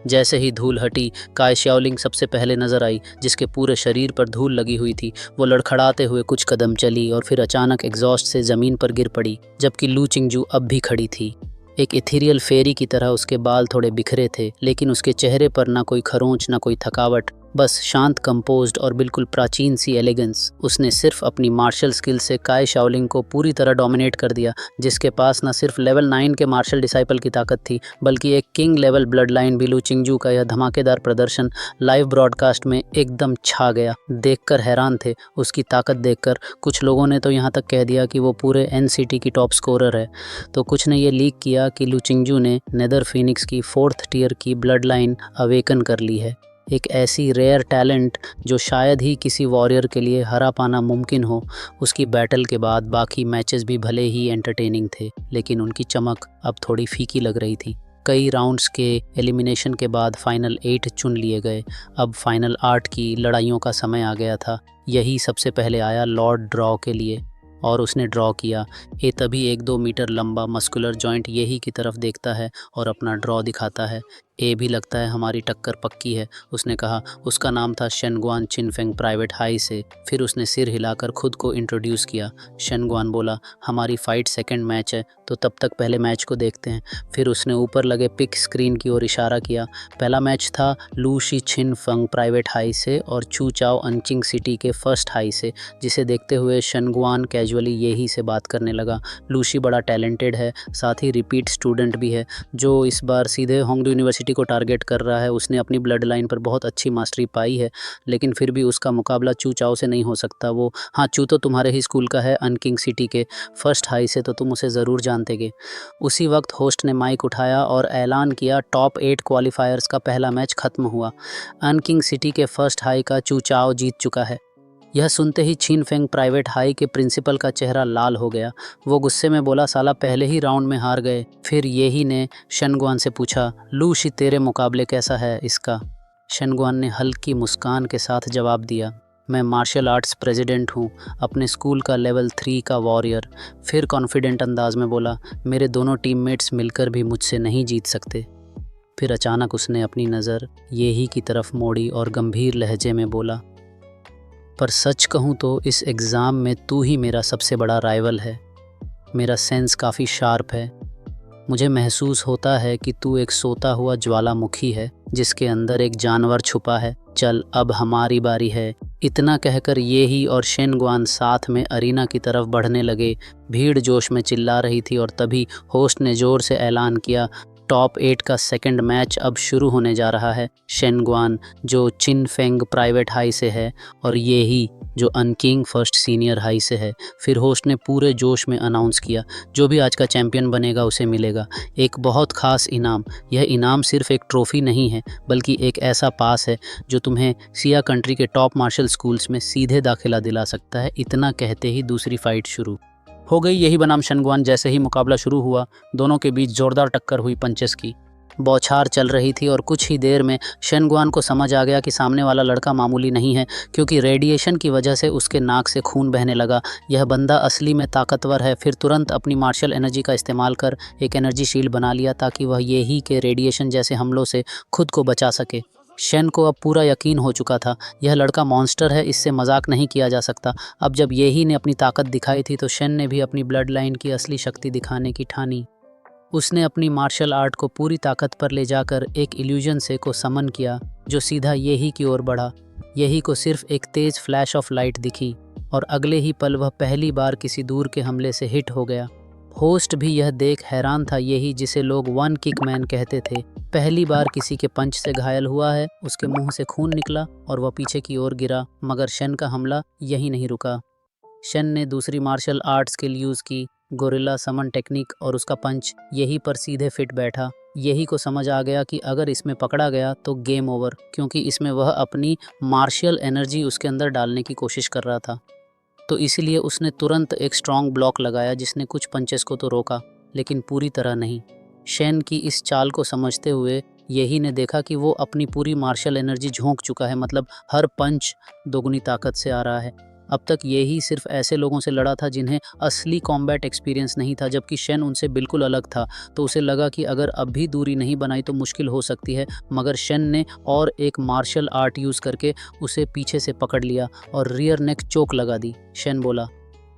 जैसे ही धूल हटी, काई शाओलिंग सबसे पहले नजर आई, जिसके पूरे शरीर पर धूल लगी हुई थी। वो लड़खड़ाते हुए कुछ कदम चली और फिर अचानक एग्जॉस्ट से जमीन पर गिर पड़ी, जबकि लू चिंगजू अब भी खड़ी थी। एक इथेरियल फेरी की तरह उसके बाल थोड़े बिखरे थे, लेकिन उसके चेहरे पर ना कोई खरोंच ना कोई थकावट, बस शांत, कंपोज्ड और बिल्कुल प्राचीन सी एलिगेंस। उसने सिर्फ अपनी मार्शल स्किल से काई शाओलिंग को पूरी तरह डोमिनेट कर दिया, जिसके पास न सिर्फ लेवल 9 के मार्शल डिसाइपल की ताकत थी, बल्कि एक किंग लेवल ब्लड लाइन भी। लू चिंगजू का यह धमाकेदार प्रदर्शन लाइव ब्रॉडकास्ट में एकदम छा गया। देखकर हैरान थे। उसकी ताकत देखकर कुछ लोगों ने तो यहाँ तक कह दिया कि वो पूरे NCT की टॉप स्कोरर है, तो कुछ ने ये लीक किया कि लू चिंगजू ने नेदर फिनिक्स की 4th टियर की ब्लड लाइन अवेकन कर ली है। एक ऐसी रेयर टैलेंट जो शायद ही किसी वॉरियर के लिए हरा पाना मुमकिन हो। उसकी बैटल के बाद बाकी मैचेस भी भले ही एंटरटेनिंग थे, लेकिन उनकी चमक अब थोड़ी फीकी लग रही थी। कई राउंड्स के एलिमिनेशन के बाद फाइनल 8 चुन लिए गए। अब फाइनल 8 की लड़ाइयों का समय आ गया था। यही सबसे पहले आया लॉर्ड ड्रॉ के लिए, और उसने ड्रॉ किया। ए तभी 1-2 मीटर लंबा मस्कुलर जॉइंट यही की तरफ देखता है और अपना ड्रॉ दिखाता है। ए भी लगता है हमारी टक्कर पक्की है, उसने कहा। उसका नाम था शेनगुआन चिनफेंग प्राइवेट हाई से। फिर उसने सिर हिलाकर खुद को इंट्रोड्यूस किया। शेनगुआन बोला, हमारी फ़ाइट सेकंड मैच है, तो तब तक पहले मैच को देखते हैं। फिर उसने ऊपर लगे पिक स्क्रीन की ओर इशारा किया। पहला मैच था लू शी छिनफंग प्राइवेट हाई से और चू चाओ अंचिंग सिटी के फर्स्ट हाई से, जिसे देखते हुए शेनगुआन कैजुअली यही से बात करने लगा। लूशी बड़ा टैलेंटेड है, साथ ही रिपीट स्टूडेंट भी है, जो इस बार सीधे होंगडू यूनिवर्सिटी को टारगेट कर रहा है। उसने अपनी ब्लड लाइन पर बहुत अच्छी मास्टरी पाई है, लेकिन फिर भी उसका मुकाबला चू चाओ से नहीं हो सकता। वो हाँ, चू तो तुम्हारे ही स्कूल का है, अनकिंग सिटी के फर्स्ट हाई से, तो तुम उसे ज़रूर जानतेगे। उसी वक्त होस्ट ने माइक उठाया और ऐलान किया, टॉप 8 क्वालिफायर्स का पहला मैच खत्म हुआ। अनकिंग सिटी के फर्स्ट हाई का चू चाओ जीत चुका है। यह सुनते ही छिनफेंग प्राइवेट हाई के प्रिंसिपल का चेहरा लाल हो गया। वो गुस्से में बोला, साला पहले ही राउंड में हार गए। फिर येही ने शेनगुआन से पूछा, लू शी तेरे मुकाबले कैसा है इसका? शेनगुआन ने हल्की मुस्कान के साथ जवाब दिया, मैं मार्शल आर्ट्स प्रेसिडेंट हूँ, अपने स्कूल का लेवल 3 का वॉरियर। फिर कॉन्फिडेंट अंदाज में बोला, मेरे दोनों टीममेट्स मिलकर भी मुझसे नहीं जीत सकते। फिर अचानक उसने अपनी नज़र येही की तरफ मोड़ी और गंभीर लहजे में बोला, पर सच कहूँ तो इस एग्ज़ाम में तू ही मेरा सबसे बड़ा राइवल है। मेरा सेंस काफ़ी शार्प है। मुझे महसूस होता है कि तू एक सोता हुआ ज्वालामुखी है, जिसके अंदर एक जानवर छुपा है। चल, अब हमारी बारी है। इतना कहकर येही और शेनगुआन साथ में अरीना की तरफ बढ़ने लगे। भीड़ जोश में चिल्ला रही थी और तभी होस्ट ने ज़ोर से ऐलान किया, टॉप 8 का सेकंड मैच अब शुरू होने जा रहा है। शेनगुआन जो चिनफेंग प्राइवेट हाई से है और येही जो अनकिंग फर्स्ट सीनियर हाई से है। फिर होस्ट ने पूरे जोश में अनाउंस किया, जो भी आज का चैंपियन बनेगा उसे मिलेगा एक बहुत ख़ास इनाम। यह इनाम सिर्फ एक ट्रॉफ़ी नहीं है, बल्कि एक ऐसा पास है जो तुम्हें सिया कंट्री के टॉप मार्शल स्कूल्स में सीधे दाखिला दिला सकता है। इतना कहते ही दूसरी फाइट शुरू हो गई। यही बनाम शेनगुआन। जैसे ही मुकाबला शुरू हुआ, दोनों के बीच ज़ोरदार टक्कर हुई। पंचेस की बौछार चल रही थी और कुछ ही देर में शेनगुआन को समझ आ गया कि सामने वाला लड़का मामूली नहीं है, क्योंकि रेडिएशन की वजह से उसके नाक से खून बहने लगा। यह बंदा असली में ताकतवर है। फिर तुरंत अपनी मार्शल एनर्जी का इस्तेमाल कर एक एनर्जी शील्ड बना लिया, ताकि वह येही के रेडिएशन जैसे हमलों से खुद को बचा सके। शेन को अब पूरा यकीन हो चुका था, यह लड़का मॉन्स्टर है, इससे मजाक नहीं किया जा सकता। अब जब येही ने अपनी ताकत दिखाई थी, तो शेन ने भी अपनी ब्लड लाइन की असली शक्ति दिखाने की ठानी। उसने अपनी मार्शल आर्ट को पूरी ताकत पर ले जाकर एक इल्यूजन से को समन किया, जो सीधा येही की ओर बढ़ा। येही को सिर्फ एक तेज फ्लैश ऑफ लाइट दिखी और अगले ही पल वह पहली बार किसी दूर के हमले से हिट हो गया। होस्ट भी यह देख हैरान था। येही, जिसे लोग वन किक मैन कहते थे, पहली बार किसी के पंच से घायल हुआ है। उसके मुंह से खून निकला और वह पीछे की ओर गिरा, मगर शेन का हमला यहीं नहीं रुका। शेन ने दूसरी मार्शल आर्ट स्किल यूज़ की, गोरिल्ला समन टेक्निक, और उसका पंच येही पर सीधे फिट बैठा। येही को समझ आ गया कि अगर इसमें पकड़ा गया तो गेम ओवर, क्योंकि इसमें वह अपनी मार्शियल एनर्जी उसके अंदर डालने की कोशिश कर रहा था। तो इसीलिए उसने तुरंत एक स्ट्रॉन्ग ब्लॉक लगाया, जिसने कुछ पंचेस को तो रोका, लेकिन पूरी तरह नहीं। शेन की इस चाल को समझते हुए येही ने देखा कि वो अपनी पूरी मार्शल एनर्जी झोंक चुका है, मतलब हर पंच दोगुनी ताकत से आ रहा है। अब तक येही सिर्फ ऐसे लोगों से लड़ा था जिन्हें असली कॉम्बैट एक्सपीरियंस नहीं था, जबकि शेन उनसे बिल्कुल अलग था। तो उसे लगा कि अगर अब भी दूरी नहीं बनाई तो मुश्किल हो सकती है, मगर शेन ने और एक मार्शल आर्ट यूज़ करके उसे पीछे से पकड़ लिया और रियर नेक चोक लगा दी। शेन बोला,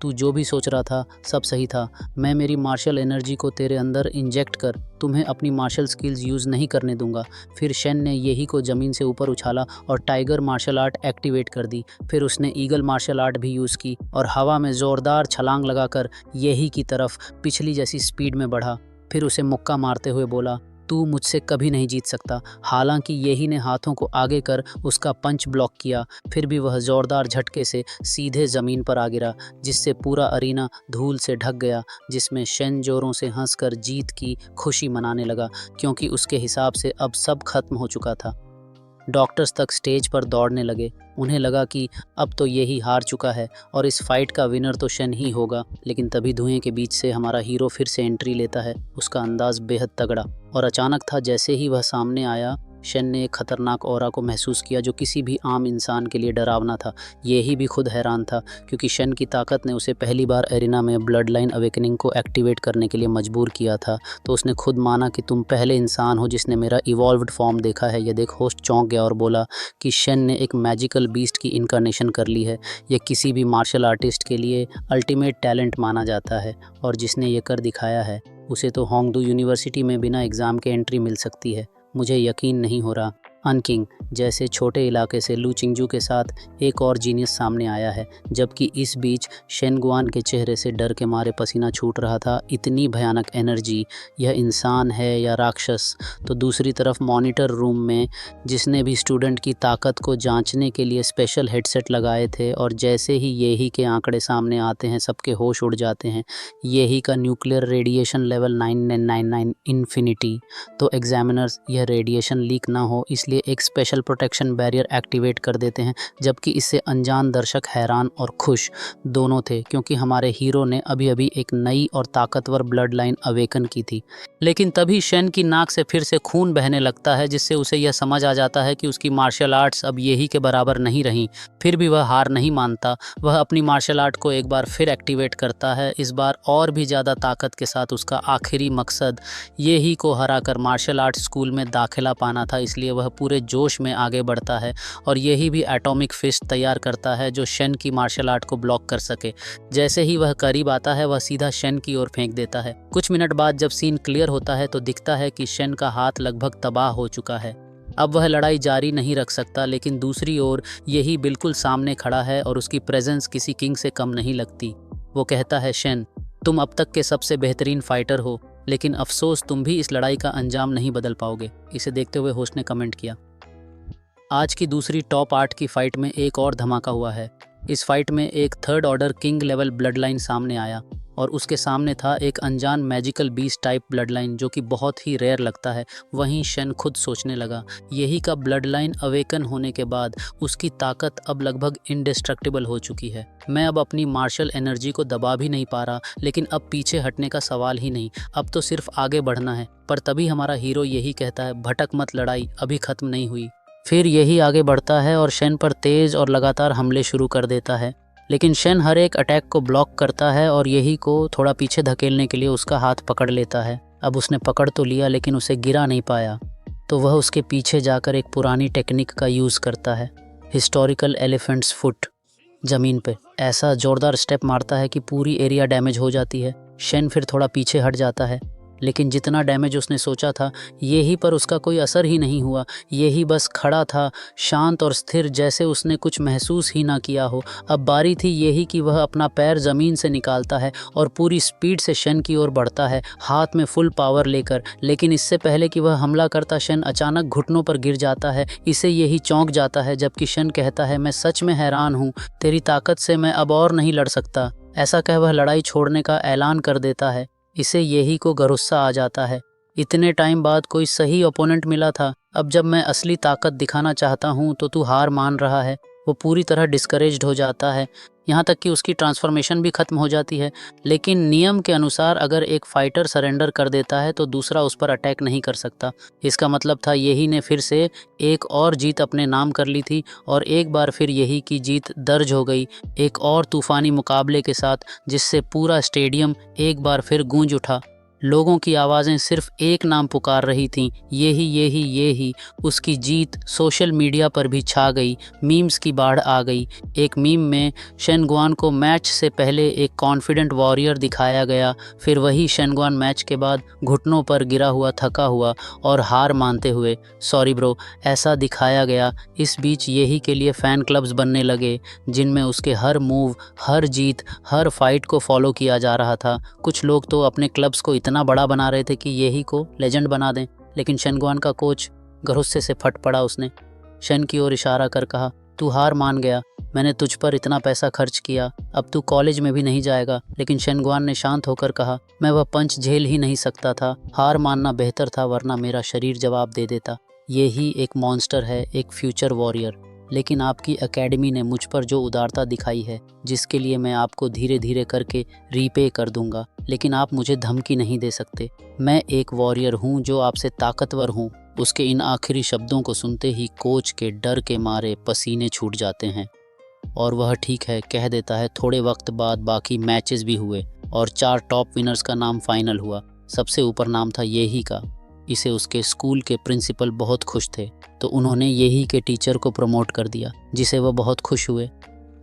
तू जो भी सोच रहा था सब सही था। मैं मेरी मार्शल एनर्जी को तेरे अंदर इंजेक्ट कर तुम्हें अपनी मार्शल स्किल्स यूज़ नहीं करने दूंगा। फिर शेन ने येही को ज़मीन से ऊपर उछाला और टाइगर मार्शल आर्ट एक्टिवेट कर दी। फिर उसने ईगल मार्शल आर्ट भी यूज़ की और हवा में ज़ोरदार छलांग लगाकर येही की तरफ पिछली जैसी स्पीड में बढ़ा। फिर उसे मुक्का मारते हुए बोला, तू मुझसे कभी नहीं जीत सकता। हालांकि येही ने हाथों को आगे कर उसका पंच ब्लॉक किया, फिर भी वह ज़ोरदार झटके से सीधे ज़मीन पर आ गिरा, जिससे पूरा अरीना धूल से ढक गया, जिसमें शेन जोरों से हंसकर जीत की खुशी मनाने लगा, क्योंकि उसके हिसाब से अब सब खत्म हो चुका था। डॉक्टर्स तक स्टेज पर दौड़ने लगे। उन्हें लगा कि अब तो यही हार चुका है और इस फाइट का विनर तो शन ही होगा। लेकिन तभी धुएं के बीच से हमारा हीरो फिर से एंट्री लेता है। उसका अंदाज बेहद तगड़ा और अचानक था। जैसे ही वह सामने आया, शन ने एक खतरनाक ऑरा को महसूस किया जो किसी भी आम इंसान के लिए डरावना था। यही भी खुद हैरान था क्योंकि शन की ताकत ने उसे पहली बार एरिना में ब्लड लाइन अवेकनिंग को एक्टिवेट करने के लिए मजबूर किया था। तो उसने खुद माना कि तुम पहले इंसान हो जिसने मेरा इवॉल्व्ड फॉर्म देखा है। यह देख होस्ट चौंक गया और बोला कि शन ने एक मैजिकल बीस्ट की इनकारनेशन कर ली है। यह किसी भी मार्शल आर्टिस्ट के लिए अल्टीमेट टैलेंट माना जाता है और जिसने ये कर दिखाया है उसे तो होंगडू यूनिवर्सिटी में बिना एग्ज़ाम के एंट्री मिल सकती है। मुझे यकीन नहीं हो रहा। अनकिंग जैसे छोटे इलाके से लू चिंगजू के साथ एक और जीनियस सामने आया है, जबकि इस बीच शेनगुआन के चेहरे से डर के मारे पसीना छूट रहा था। इतनी भयानक एनर्जी, यह इंसान है या राक्षस? तो दूसरी तरफ मॉनिटर रूम में जिसने भी स्टूडेंट की ताकत को जांचने के लिए स्पेशल हेडसेट लगाए थे और जैसे ही येही के आंकड़े सामने आते हैं सबके होश उड़ जाते हैं। येही का न्यूक्लियर रेडिएशन लेवल 9999 इन्फिनिटी। तो एग्जामिनर्स यह रेडिएशन लीक ना हो इसलिए एक स्पेशल प्रोटेक्शन बैरियर एक्टिवेट कर देते हैं, जबकि इससे अनजान दर्शक हैरान और खुश दोनों थे क्योंकि हमारे हीरो ने अभी अभी एक नई और ताकतवर ब्लड लाइन अवेकन की थी। लेकिन तभी शन की नाक से फिर से खून बहने लगता है जिससे उसे यह समझ आ जाता है कि उसकी मार्शल आर्ट्स अब यही के बराबर नहीं रही। फिर भी वह हार नहीं मानता। वह अपनी मार्शल आर्ट को एक बार फिर एक्टिवेट करता है, इस बार और भी ज़्यादा ताकत के साथ। उसका आखिरी मकसद येही को हराकर मार्शल आर्ट स्कूल में दाखिला पाना था, इसलिए वह पूरे जोश में आगे बढ़ता है और यही भी एटॉमिक फिस्ट तैयार करता है जो शन की मार्शल आर्ट को ब्लॉक कर सके। जैसे ही वह करीब आता है वह सीधा शन की ओर फेंक देता है। कुछ मिनट बाद जब सीन क्लियर होता है तो दिखता है कि शन का हाथ लगभग तबाह हो चुका है। अब वह लड़ाई जारी नहीं रख सकता, लेकिन दूसरी ओर यही बिल्कुल सामने खड़ा है और उसकी प्रेजेंस किसी किंग से कम नहीं लगती। वो कहता है, शन तुम अब तक के सबसे बेहतरीन फाइटर हो, लेकिन अफसोस तुम भी इस लड़ाई का अंजाम नहीं बदल पाओगे। इसे देखते हुए होस्ट ने कमेंट किया। आज की दूसरी टॉप 8 की फाइट में एक और धमाका हुआ है। इस फाइट में एक third order king level blood line सामने आया और उसके सामने था एक अनजान magical beast type blood line जो कि बहुत ही रेयर लगता है। वहीं शन खुद सोचने लगा, यही का ब्लड लाइन अवेकन होने के बाद उसकी ताकत अब लगभग इंडिस्ट्रक्टिबल हो चुकी है। मैं अब अपनी मार्शल एनर्जी को दबा भी नहीं पा रहा, लेकिन अब पीछे हटने का सवाल ही नहीं, अब तो सिर्फ आगे बढ़ना है। पर तभी हमारा हीरो यही कहता है, भटक मत, लड़ाई अभी खत्म नहीं हुई। फिर यही आगे बढ़ता है और शन पर तेज और लगातार हमले शुरू कर देता है, लेकिन शन हर एक अटैक को ब्लॉक करता है और यही को थोड़ा पीछे धकेलने के लिए उसका हाथ पकड़ लेता है। अब उसने पकड़ तो लिया लेकिन उसे गिरा नहीं पाया, तो वह उसके पीछे जाकर एक पुरानी टेक्निक का यूज़ करता है, हिस्टोरिकल एलिफेंट्स फुट। ज़मीन पे ऐसा ज़ोरदार स्टेप मारता है कि पूरी एरिया डैमेज हो जाती है। शन फिर थोड़ा पीछे हट जाता है, लेकिन जितना डैमेज उसने सोचा था यही पर उसका कोई असर ही नहीं हुआ। यही बस खड़ा था शांत और स्थिर, जैसे उसने कुछ महसूस ही ना किया हो। अब बारी थी यही कि वह अपना पैर ज़मीन से निकालता है और पूरी स्पीड से शन की ओर बढ़ता है, हाथ में फुल पावर लेकर। लेकिन इससे पहले कि वह हमला करता, शन अचानक घुटनों पर गिर जाता है। इसे यही चौंक जाता है, जबकि शन कहता है, मैं सच में हैरान हूँ, तेरी ताकत से मैं अब और नहीं लड़ सकता। ऐसा कह वह लड़ाई छोड़ने का ऐलान कर देता है। इसे यही को गुस्सा आ जाता है, इतने टाइम बाद कोई सही ओपोनेंट मिला था, अब जब मैं असली ताकत दिखाना चाहता हूँ तो तू हार मान रहा है। वो पूरी तरह डिस्करेज्ड हो जाता है, यहाँ तक कि उसकी ट्रांसफॉर्मेशन भी ख़त्म हो जाती है। लेकिन नियम के अनुसार अगर एक फाइटर सरेंडर कर देता है तो दूसरा उस पर अटैक नहीं कर सकता। इसका मतलब था यही ने फिर से एक और जीत अपने नाम कर ली थी और एक बार फिर यही की जीत दर्ज हो गई, एक और तूफ़ानी मुकाबले के साथ, जिससे पूरा स्टेडियम एक बार फिर गूंज उठा। लोगों की आवाज़ें सिर्फ एक नाम पुकार रही थीं, यही। उसकी जीत सोशल मीडिया पर भी छा गई, मीम्स की बाढ़ आ गई। एक मीम में शेनगुआन को मैच से पहले एक कॉन्फिडेंट वॉरियर दिखाया गया, फिर वही शेनगुआन मैच के बाद घुटनों पर गिरा हुआ, थका हुआ और हार मानते हुए सॉरी ब्रो ऐसा दिखाया गया। इस बीच यही के लिए फ़ैन क्लब्स बनने लगे जिनमें उसके हर मूव, हर जीत, हर फाइट को फॉलो किया जा रहा था। कुछ लोग तो अपने क्लब्स को इतना बड़ा बना रहे थे कि यही को लेजेंड बना दें। लेकिन शेनगुआन का कोच गुस्से से फट पड़ा। उसने शन की ओर इशारा कर कहा, तू हार मान गया, मैंने तुझ पर इतना पैसा खर्च किया, अब तू कॉलेज में भी नहीं जाएगा। लेकिन शेनगुआन ने शांत होकर कहा, मैं वह पंच झेल ही नहीं सकता था, हार मानना बेहतर था, वरना मेरा शरीर जवाब दे देता। ये ही एक मॉन्स्टर है, एक फ्यूचर वॉरियर। लेकिन आपकी एकेडमी ने मुझ पर जो उदारता दिखाई है, जिसके लिए मैं आपको धीरे धीरे करके रीपे कर दूंगा, लेकिन आप मुझे धमकी नहीं दे सकते। मैं एक वॉरियर हूँ जो आपसे ताकतवर हूँ। उसके इन आखिरी शब्दों को सुनते ही कोच के डर के मारे पसीने छूट जाते हैं। और वह ठीक है कह देता है। थोड़े वक्त बाद बाकी मैचेस भी हुए और 4 टॉप विनर्स का नाम फाइनल हुआ। सबसे ऊपर नाम था येही का। इसे उसके स्कूल के प्रिंसिपल बहुत खुश थे, तो उन्होंने येही के टीचर को प्रमोट कर दिया, जिसे वह बहुत खुश हुए।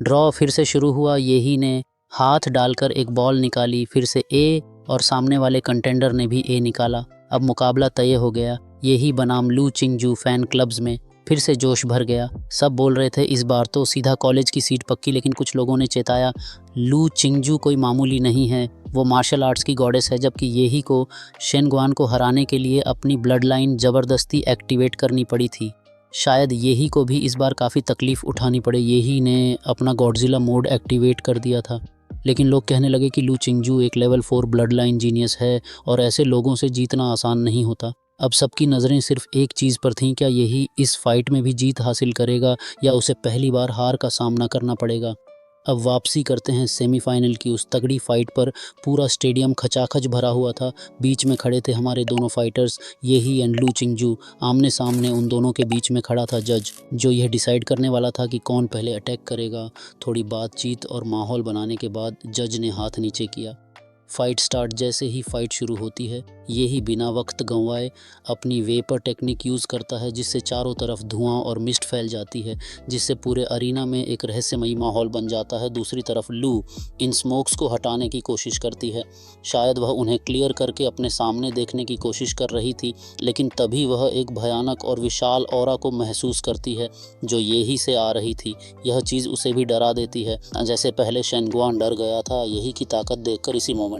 ड्रॉ फिर से शुरू हुआ। येही ने हाथ डालकर एक बॉल निकाली, फिर से ए, और सामने वाले कंटेंडर ने भी ए निकाला। अब मुकाबला तय हो गया। येही बनाम लू चिंगजू फैन क्लब्स में फिर से जोश भर गया। सब बोल रहे थे इस बार तो सीधा कॉलेज की सीट पक्की, लेकिन कुछ लोगों ने चेताया लू चिंगजू कोई मामूली नहीं है, वो मार्शल आर्ट्स की गॉडेस है। जबकि येही को शेनगुआन को हराने के लिए अपनी ब्लड लाइन ज़बरदस्ती एक्टिवेट करनी पड़ी थी। शायद येही को भी इस बार काफ़ी तकलीफ़ उठानी पड़े। येही ने अपना गॉडजिला मोड एक्टिवेट कर दिया था, लेकिन लोग कहने लगे कि लू चिंगजू एक लेवल 4 ब्लड लाइन जीनियस है और ऐसे लोगों से जीतना आसान नहीं होता। अब सबकी नज़रें सिर्फ एक चीज़ पर थीं, क्या यही इस फाइट में भी जीत हासिल करेगा या उसे पहली बार हार का सामना करना पड़ेगा। अब वापसी करते हैं सेमीफाइनल की उस तगड़ी फाइट पर। पूरा स्टेडियम खचाखच भरा हुआ था। बीच में खड़े थे हमारे दोनों फाइटर्स, येही एंड लू चिंगजू। आमने सामने उन दोनों के बीच में खड़ा था जज, जो यह डिसाइड करने वाला था कि कौन पहले अटैक करेगा। थोड़ी बातचीत और माहौल बनाने के बाद जज ने हाथ नीचे किया। फाइट स्टार्ट जैसे ही फाइट शुरू होती है, यही बिना वक्त गंवाए अपनी वेपर टेक्निक यूज़ करता है, जिससे चारों तरफ धुआं और मिस्ट फैल जाती है, जिससे पूरे अरीना में एक रहस्यमयी माहौल बन जाता है। दूसरी तरफ लू इन स्मोक्स को हटाने की कोशिश करती है। शायद वह उन्हें क्लियर करके अपने सामने देखने की कोशिश कर रही थी, लेकिन तभी वह एक भयानक और विशाल ऑरा को महसूस करती है जो येही से आ रही थी। यह चीज़ उसे भी डरा देती है, जैसे पहले शेनगुआन डर गया था येही की ताकत देखकर इसी मोमेंट।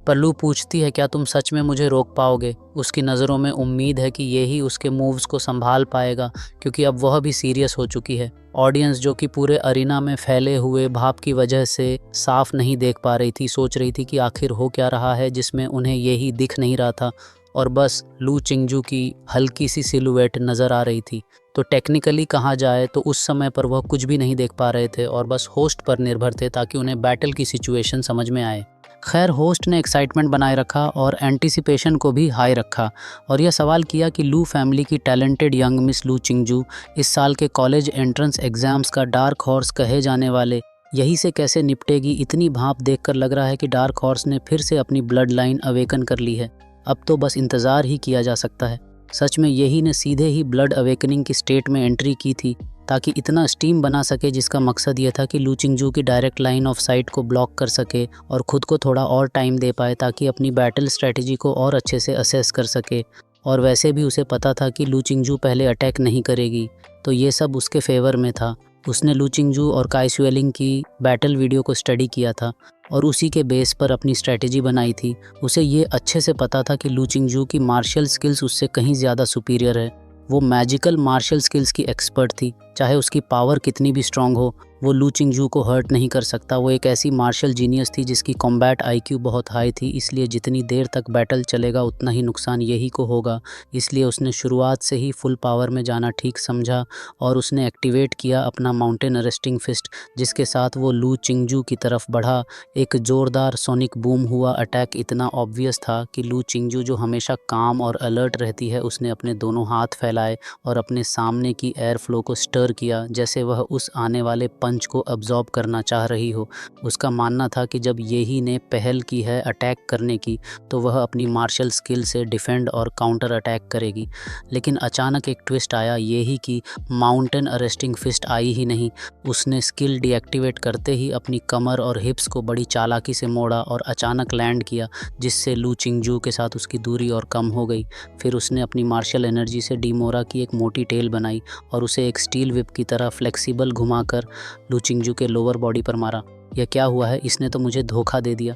पर लू पूछती है क्या तुम सच में मुझे रोक पाओगे। उसकी नज़रों में उम्मीद है कि यही उसके मूव्स को संभाल पाएगा, क्योंकि अब वह भी सीरियस हो चुकी है। ऑडियंस जो कि पूरे अरीना में फैले हुए भाप की वजह से साफ नहीं देख पा रही थी, सोच रही थी कि आखिर हो क्या रहा है, जिसमें उन्हें यही दिख नहीं रहा था और बस लू चिंगजू की हल्की सी सिलुएट नज़र आ रही थी। तो टेक्निकली कहा जाए तो उस समय पर वह कुछ भी नहीं देख पा रहे थे और बस होस्ट पर निर्भर थे ताकि उन्हें बैटल की सिचुएशन समझ में आए। खैर, होस्ट ने एक्साइटमेंट बनाए रखा और एंटिसिपेशन को भी हाई रखा और यह सवाल किया कि लू फैमिली की टैलेंटेड यंग मिस लू चिंगजू इस साल के कॉलेज एंट्रेंस एग्ज़ाम्स का डार्क हॉर्स कहे जाने वाले यही से कैसे निपटेगी। इतनी भाप देखकर लग रहा है कि डार्क हॉर्स ने फिर से अपनी ब्लड लाइन अवेकन कर ली है। अब तो बस इंतज़ार ही किया जा सकता है। सच में यही ने सीधे ही ब्लड अवेकनिंग की स्टेट में एंट्री की थी ताकि इतना स्टीम बना सके, जिसका मकसद ये था कि लू चिंगजू की डायरेक्ट लाइन ऑफ साइट को ब्लॉक कर सके और ख़ुद को थोड़ा और टाइम दे पाए ताकि अपनी बैटल स्ट्रेटजी को और अच्छे से असेस कर सके। और वैसे भी उसे पता था कि लू चिंगजू पहले अटैक नहीं करेगी, तो ये सब उसके फेवर में था। उसने लू चिंगजू और काई सुएलिंग की बैटल वीडियो को स्टडी किया था और उसी के बेस पर अपनी स्ट्रेटजी बनाई थी। उसे ये अच्छे से पता था कि लू चिंगजू की मार्शल स्किल्स उससे कहीं ज़्यादा सुपीरियर है। वो मैजिकल मार्शल स्किल्स की एक्सपर्ट थी। चाहे उसकी पावर कितनी भी स्ट्रांग हो, वो लू चिंगजू को हर्ट नहीं कर सकता। वो एक ऐसी मार्शल जीनियस थी जिसकी कॉम्बैट आईक्यू बहुत हाई थी, इसलिए जितनी देर तक बैटल चलेगा उतना ही नुकसान यही को होगा। इसलिए उसने शुरुआत से ही फुल पावर में जाना ठीक समझा और उसने एक्टिवेट किया अपना माउंटेन अरेस्टिंग फिस्ट, जिसके साथ वो लू चिंगजू की तरफ बढ़ा। एक ज़ोरदार सोनिक बूम हुआ। अटैक इतना ऑब्वियस था कि लू चिंगजू, जो हमेशा काम और अलर्ट रहती है, उसने अपने दोनों हाथ फैलाए और अपने सामने की एयर फ्लो को स्टर किया, जैसे वह उस आने वाले पंच को अब्जॉर्ब करना चाह रही हो। उसका मानना था कि जब येही ने पहल की है अटैक करने की, तो वह अपनी मार्शल स्किल से डिफेंड और काउंटर अटैक करेगी। लेकिन अचानक एक ट्विस्ट आया। येही की माउंटेन अरेस्टिंग फिस्ट आई ही नहीं, उसने स्किल डीएक्टिवेट करते ही अपनी कमर और हिप्स को बड़ी चालाकी से मोड़ा और अचानक लैंड किया, जिससे लू चिंगजू के साथ उसकी दूरी और कम हो गई। फिर उसने अपनी मार्शल एनर्जी से डीमोरा की एक मोटी टेल बनाई और उसे एक स्टील विप की तरह फ्लेक्सिबल घुमाकर लू चिंगजू के लोअर बॉडी पर मारा। यह क्या हुआ है? इसने तो मुझे धोखा दे दिया।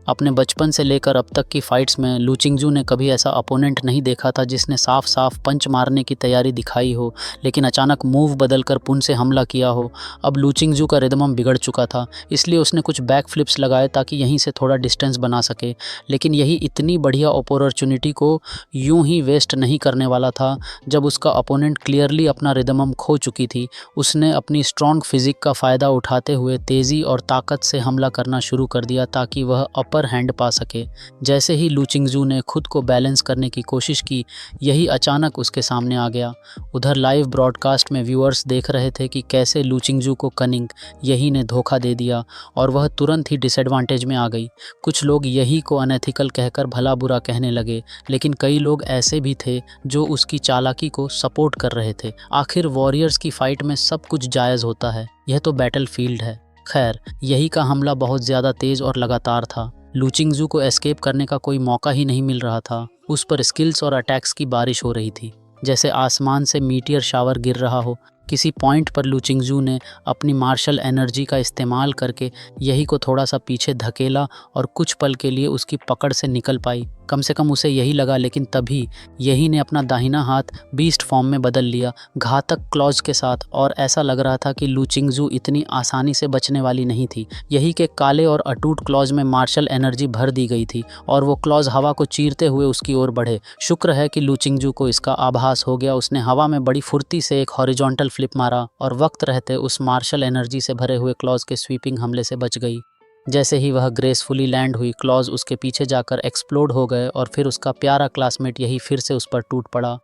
अपने बचपन से लेकर अब तक की फाइट्स में लू चिंगजू ने कभी ऐसा अपोनेंट नहीं देखा था जिसने साफ साफ पंच मारने की तैयारी दिखाई हो, लेकिन अचानक मूव बदलकर पुन से हमला किया हो। अब लू चिंगजू का रिदम बिगड़ चुका था, इसलिए उसने कुछ बैक फ्लिप्स लगाए ताकि यहीं से थोड़ा डिस्टेंस बना सके। लेकिन यही इतनी बढ़िया अपॉर्चुनिटी को यूं ही वेस्ट नहीं करने वाला था। जब उसका अपोनेंट क्लियरली अपना रिदम खो चुकी थी, उसने अपनी स्ट्रॉन्ग फिजिक का फ़ायदा उठाते हुए तेज़ी और ताकत से हमला करना शुरू कर दिया ताकि वह अपर हैंड पा सके। जैसे ही लू चिंगजू ने खुद को बैलेंस करने की कोशिश की, यही अचानक उसके सामने आ गया। उधर लाइव ब्रॉडकास्ट में व्यूअर्स देख रहे थे कि कैसे लू चिंगजू को कनिंग यही ने धोखा दे दिया और वह तुरंत ही डिसएडवांटेज में आ गई। कुछ लोग यही को अनएथिकल कहकर भला बुरा कहने लगे, लेकिन कई लोग ऐसे भी थे जो उसकी चालाकी को सपोर्ट कर रहे थे। आखिर वॉरियर्स की फाइट में सब कुछ जायज़ होता है, यह तो बैटल फील्ड है। खैर, यही का हमला बहुत ज़्यादा तेज़ और लगातार था। लू चिंगजू को एस्केप करने का कोई मौका ही नहीं मिल रहा था। उस पर स्किल्स और अटैक्स की बारिश हो रही थी, जैसे आसमान से मीटियर शावर गिर रहा हो। किसी पॉइंट पर लू चिंगजू ने अपनी मार्शल एनर्जी का इस्तेमाल करके यही को थोड़ा सा पीछे धकेला और कुछ पल के लिए उसकी पकड़ से निकल पाई। कम से कम उसे यही लगा, लेकिन तभी यही ने अपना दाहिना हाथ बीस्ट फॉर्म में बदल लिया, घातक क्लॉज के साथ, और ऐसा लग रहा था कि लू चिंगजू इतनी आसानी से बचने वाली नहीं थी। यही के काले और अटूट क्लॉज में मार्शल एनर्जी भर दी गई थी और वो क्लॉज हवा को चीरते हुए उसकी ओर बढ़े। शुक्र है कि लू चिंगजू को इसका आभास हो गया। उसने हवा में बड़ी फुर्ती से एक हॉरिजॉन्टल फ्लिप मारा और वक्त रहते उस मार्शल एनर्जी से भरे हुए क्लॉज के स्वीपिंग हमले से बच गई। जैसे ही वह ग्रेसफुली लैंड हुई, क्लॉज उसके पीछे जाकर एक्सप्लोड हो गए और फिर उसका प्यारा क्लासमेट यही फिर से उस पर टूट पड़ा।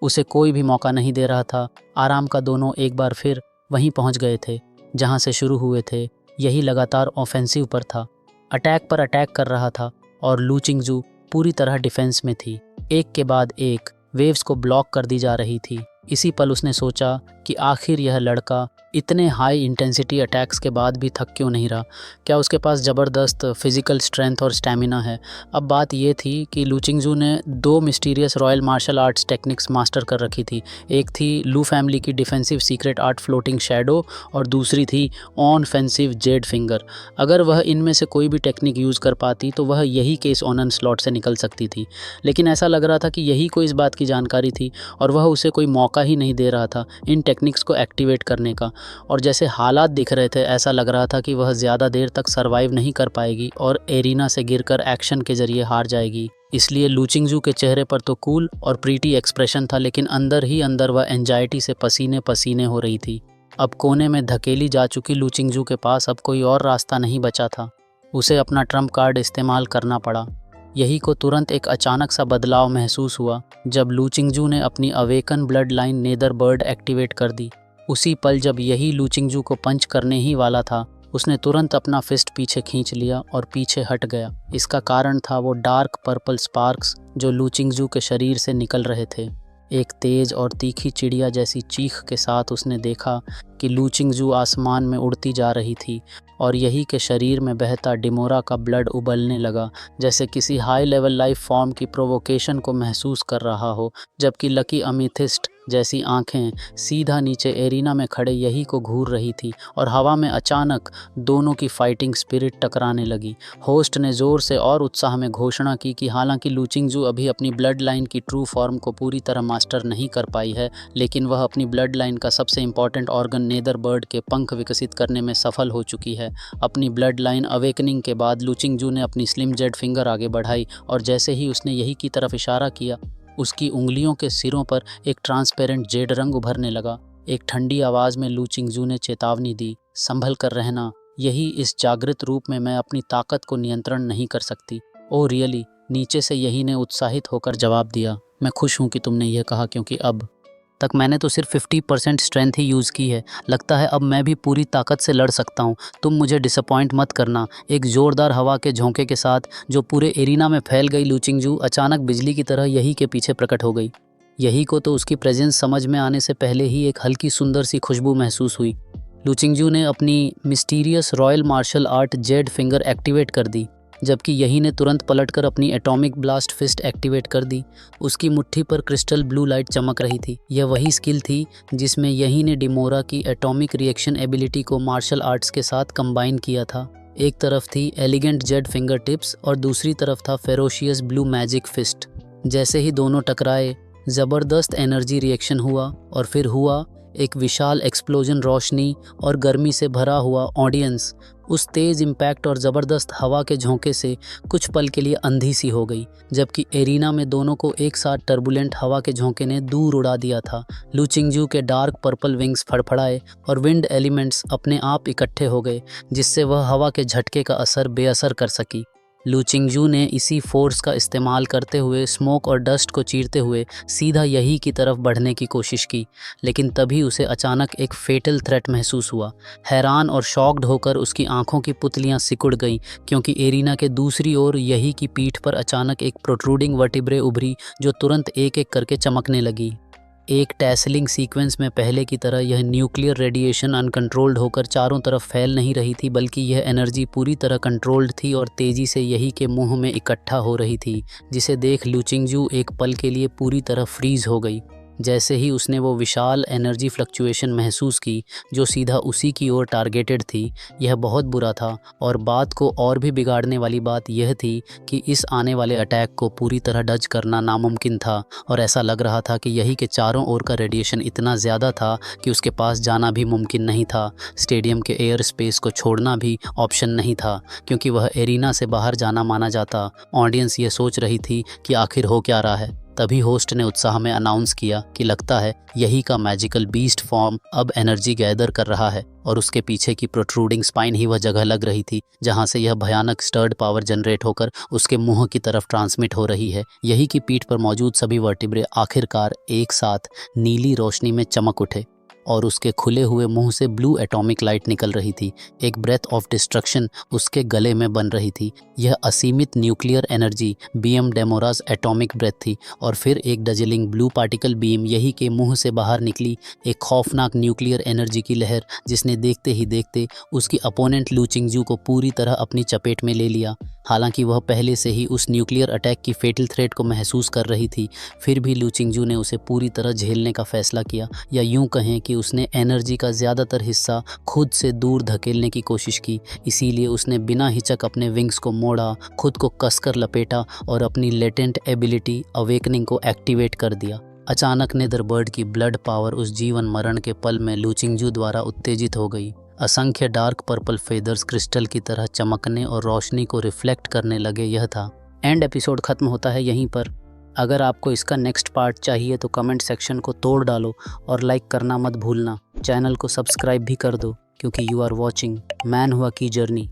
उसे कोई भी मौका नहीं दे रहा था। आराम का दोनों एक बार फिर वहीं पहुंच गए थे जहां से शुरू हुए थे। यही लगातार ऑफेंसिव पर था, अटैक पर अटैक कर रहा था और लू चिंगजू पूरी तरह डिफेंस में थी। एक के बाद एक वेव्स को ब्लॉक कर दी जा रही थी। इसी पल उसने सोचा कि आखिर यह लड़का इतने हाई इंटेंसिटी अटैक्स के बाद भी थक क्यों नहीं रहा। क्या उसके पास ज़बरदस्त फिजिकल स्ट्रेंथ और स्टैमिना है। अब बात ये थी कि लू चिंगजू ने दो mysterious royal martial arts techniques master कर रखी थी। एक थी लू फैमिली की defensive secret art floating shadow और दूसरी थी ऑन फेंसिव जेड फिंगर। अगर वह इनमें से कोई भी टेक्निक यूज़ कर पाती तो वह यही के इस ऑनन स्लॉट से निकल सकती थी। लेकिन ऐसा लग रहा था कि यही को इस बात की जानकारी थी और वह उसे कोई मौका ही नहीं दे रहा था इन टेक्निक्स को एक्टिवेट करने का। और जैसे हालात दिख रहे थे, ऐसा लग रहा था कि वह ज़्यादा देर तक सरवाइव नहीं कर पाएगी और एरिना से गिरकर एक्शन के जरिए हार जाएगी। इसलिए लू चिंगजू के चेहरे पर तो कूल और प्रीटी एक्सप्रेशन था, लेकिन अंदर ही अंदर वह एंजाइटी से पसीने पसीने हो रही थी। अब कोने में धकेली जा चुकी लू चिंगजू के पास अब कोई और रास्ता नहीं बचा था। उसे अपना ट्रम्प कार्ड इस्तेमाल करना पड़ा। यही को तुरंत एक अचानक सा बदलाव महसूस हुआ जब लू चिंगजू ने अपनी awaken blood line nether bird activate कर दी। उसी पल जब यही लू चिंगजू को पंच करने ही वाला था, उसने तुरंत अपना फिस्ट पीछे खींच लिया और पीछे हट गया। इसका कारण था वो डार्क पर्पल स्पार्क्स जो लू चिंगजू के शरीर से निकल रहे थे। एक तेज और तीखी चिड़िया जैसी चीख के साथ उसने देखा कि लू चिंगजू आसमान में उड़ती जा रही थी और यही के शरीर में बहता डिमोरा का ब्लड उबलने लगा, जैसे किसी हाई लेवल लाइफ फॉर्म की प्रोवोकेशन को महसूस कर रहा हो। जबकि लकी अमीथिस्ट जैसी आंखें सीधा नीचे एरिना में खड़े यही को घूर रही थी और हवा में अचानक दोनों की फाइटिंग स्पिरिट टकराने लगी। होस्ट ने ज़ोर से और उत्साह में घोषणा की कि हालांकि लू चिंगजू अभी अपनी ब्लड लाइन की ट्रू फॉर्म को पूरी तरह मास्टर नहीं कर पाई है, लेकिन वह अपनी ब्लड लाइन का सबसे इंपॉर्टेंट ऑर्गन नेदर बर्ड के पंख विकसित करने में सफल हो चुकी है। अपनी ब्लड लाइन अवेकनिंग के बाद लू चिंगजू ने अपनी स्लिम जेड फिंगर आगे बढ़ाई और जैसे ही उसने यही की तरफ इशारा किया, उसकी उंगलियों के सिरों पर एक ट्रांसपेरेंट जेड रंग उभरने लगा। एक ठंडी आवाज़ में लू चिंगजू ने चेतावनी दी, संभल कर रहना, यही इस जागृत रूप में मैं अपनी ताकत को नियंत्रण नहीं कर सकती। ओ रियली, नीचे से यही ने उत्साहित होकर जवाब दिया। मैं खुश हूँ कि तुमने यह कहा, क्योंकि अब तक मैंने तो सिर्फ 50% स्ट्रेंथ ही यूज़ की है। लगता है अब मैं भी पूरी ताकत से लड़ सकता हूँ। तुम मुझे डिसअपॉइंट मत करना। एक ज़ोरदार हवा के झोंके के साथ जो पूरे एरिना में फैल गई, लू चिंगजू अचानक बिजली की तरह यही के पीछे प्रकट हो गई। यही को तो उसकी प्रेजेंस समझ में आने से पहले ही एक हल्की सुंदर सी खुशबू महसूस हुई। लू चिंगजू ने अपनी mysterious royal martial art jade finger activate कर दी, जबकि यही ने तुरंत पलटकर अपनी एटॉमिक ब्लास्ट फिस्ट एक्टिवेट कर दी। उसकी मुट्ठी पर क्रिस्टल ब्लू लाइट चमक रही थी। यह वही स्किल थी जिसमें यही ने डिमोरा की एटॉमिक रिएक्शन एबिलिटी को मार्शल आर्ट्स के साथ कंबाइन किया था। एक तरफ थी एलिगेंट जेड फिंगर टिप्स और दूसरी तरफ था फेरोशियस ब्लू मैजिक फिस्ट। जैसे ही दोनों टकराए, ज़बरदस्त एनर्जी रिएक्शन हुआ और फिर हुआ एक विशाल एक्सप्लोजन। रोशनी और गर्मी से भरा हुआ ऑडियंस उस तेज़ इम्पैक्ट और ज़बरदस्त हवा के झोंके से कुछ पल के लिए अंधी सी हो गई, जबकि एरिना में दोनों को एक साथ टर्बुलेंट हवा के झोंके ने दूर उड़ा दिया था। लू चिंगजू के डार्क पर्पल विंग्स फड़फड़ाए और विंड एलिमेंट्स अपने आप इकट्ठे हो गए, जिससे वह हवा के झटके का असर बेअसर कर सकी। लू चिंगजू ने इसी फोर्स का इस्तेमाल करते हुए स्मोक और डस्ट को चीरते हुए सीधा यही की तरफ बढ़ने की कोशिश की, लेकिन तभी उसे अचानक एक फेटल थ्रेट महसूस हुआ। हैरान और शॉक्ड होकर उसकी आंखों की पुतलियां सिकुड़ गईं, क्योंकि एरिना के दूसरी ओर यही की पीठ पर अचानक एक प्रोट्रूडिंग वर्टिब्रे उभरी, जो तुरंत एक एक करके चमकने लगी। एक टैसलिंग सीक्वेंस में पहले की तरह यह न्यूक्लियर रेडिएशन अनकंट्रोल्ड होकर चारों तरफ फैल नहीं रही थी, बल्कि यह एनर्जी पूरी तरह कंट्रोल्ड थी और तेज़ी से यही के मुंह में इकट्ठा हो रही थी, जिसे देख लू चिंगजू एक पल के लिए पूरी तरह फ्रीज हो गई। जैसे ही उसने वो विशाल एनर्जी फ्लक्चुएशन महसूस की जो सीधा उसी की ओर टारगेटेड थी, यह बहुत बुरा था। और बात को और भी बिगाड़ने वाली बात यह थी कि इस आने वाले अटैक को पूरी तरह डज करना नामुमकिन था, और ऐसा लग रहा था कि यही के चारों ओर का रेडिएशन इतना ज़्यादा था कि उसके पास जाना भी मुमकिन नहीं था। स्टेडियम के एयर स्पेस को छोड़ना भी ऑप्शन नहीं था, क्योंकि वह एरिना से बाहर जाना माना जाता। ऑडियंस ये सोच रही थी कि आखिर हो क्या रहा है। तभी होस्ट ने उत्साह में अनाउंस किया कि लगता है यही का मैजिकल बीस्ट फॉर्म अब एनर्जी गैदर कर रहा है, और उसके पीछे की प्रोट्रूडिंग स्पाइन ही वह जगह लग रही थी जहां से यह भयानक स्टर्ड पावर जनरेट होकर उसके मुंह की तरफ ट्रांसमिट हो रही है। यही की पीठ पर मौजूद सभी वर्टिब्रे आखिरकार एक साथ नीली रोशनी में चमक उठे और उसके खुले हुए मुंह से ब्लू एटॉमिक लाइट निकल रही थी। एक ब्रेथ ऑफ डिस्ट्रक्शन उसके गले में बन रही थी। यह असीमित न्यूक्लियर एनर्जी बीएम डेमोरास एटॉमिक ब्रेथ थी, और फिर एक डजिलिंग ब्लू पार्टिकल बीम यही के मुंह से बाहर निकली, एक खौफनाक न्यूक्लियर एनर्जी की लहर जिसने देखते ही देखते उसकी अपोनेंट लू चिंगजू को पूरी तरह अपनी चपेट में ले लिया। हालांकि वह पहले से ही उस न्यूक्लियर अटैक की फेटल थ्रेट को महसूस कर रही थी, फिर भी लू चिंगजू ने उसे पूरी तरह झेलने का फैसला किया, या यूं कहें कि उसने एनर्जी का ज़्यादातर हिस्सा खुद से दूर धकेलने की कोशिश की। इसीलिए उसने बिना हिचक अपने विंग्स को मोड़ा, खुद को कसकर लपेटा और अपनी लेटेंट एबिलिटी अवेकनिंग को एक्टिवेट कर दिया। अचानक नेदरबर्ड की ब्लड पावर उस जीवन मरण के पल में लू चिंगजू द्वारा उत्तेजित हो गई। असंख्य डार्क पर्पल फेदर्स क्रिस्टल की तरह चमकने और रोशनी को रिफ्लेक्ट करने लगे। यह था एंड एपिसोड खत्म होता है यहीं पर। अगर आपको इसका नेक्स्ट पार्ट चाहिए तो कमेंट सेक्शन को तोड़ डालो और लाइक करना मत भूलना। चैनल को सब्सक्राइब भी कर दो, क्योंकि यू आर वॉचिंग मैन हुआ की जर्नी।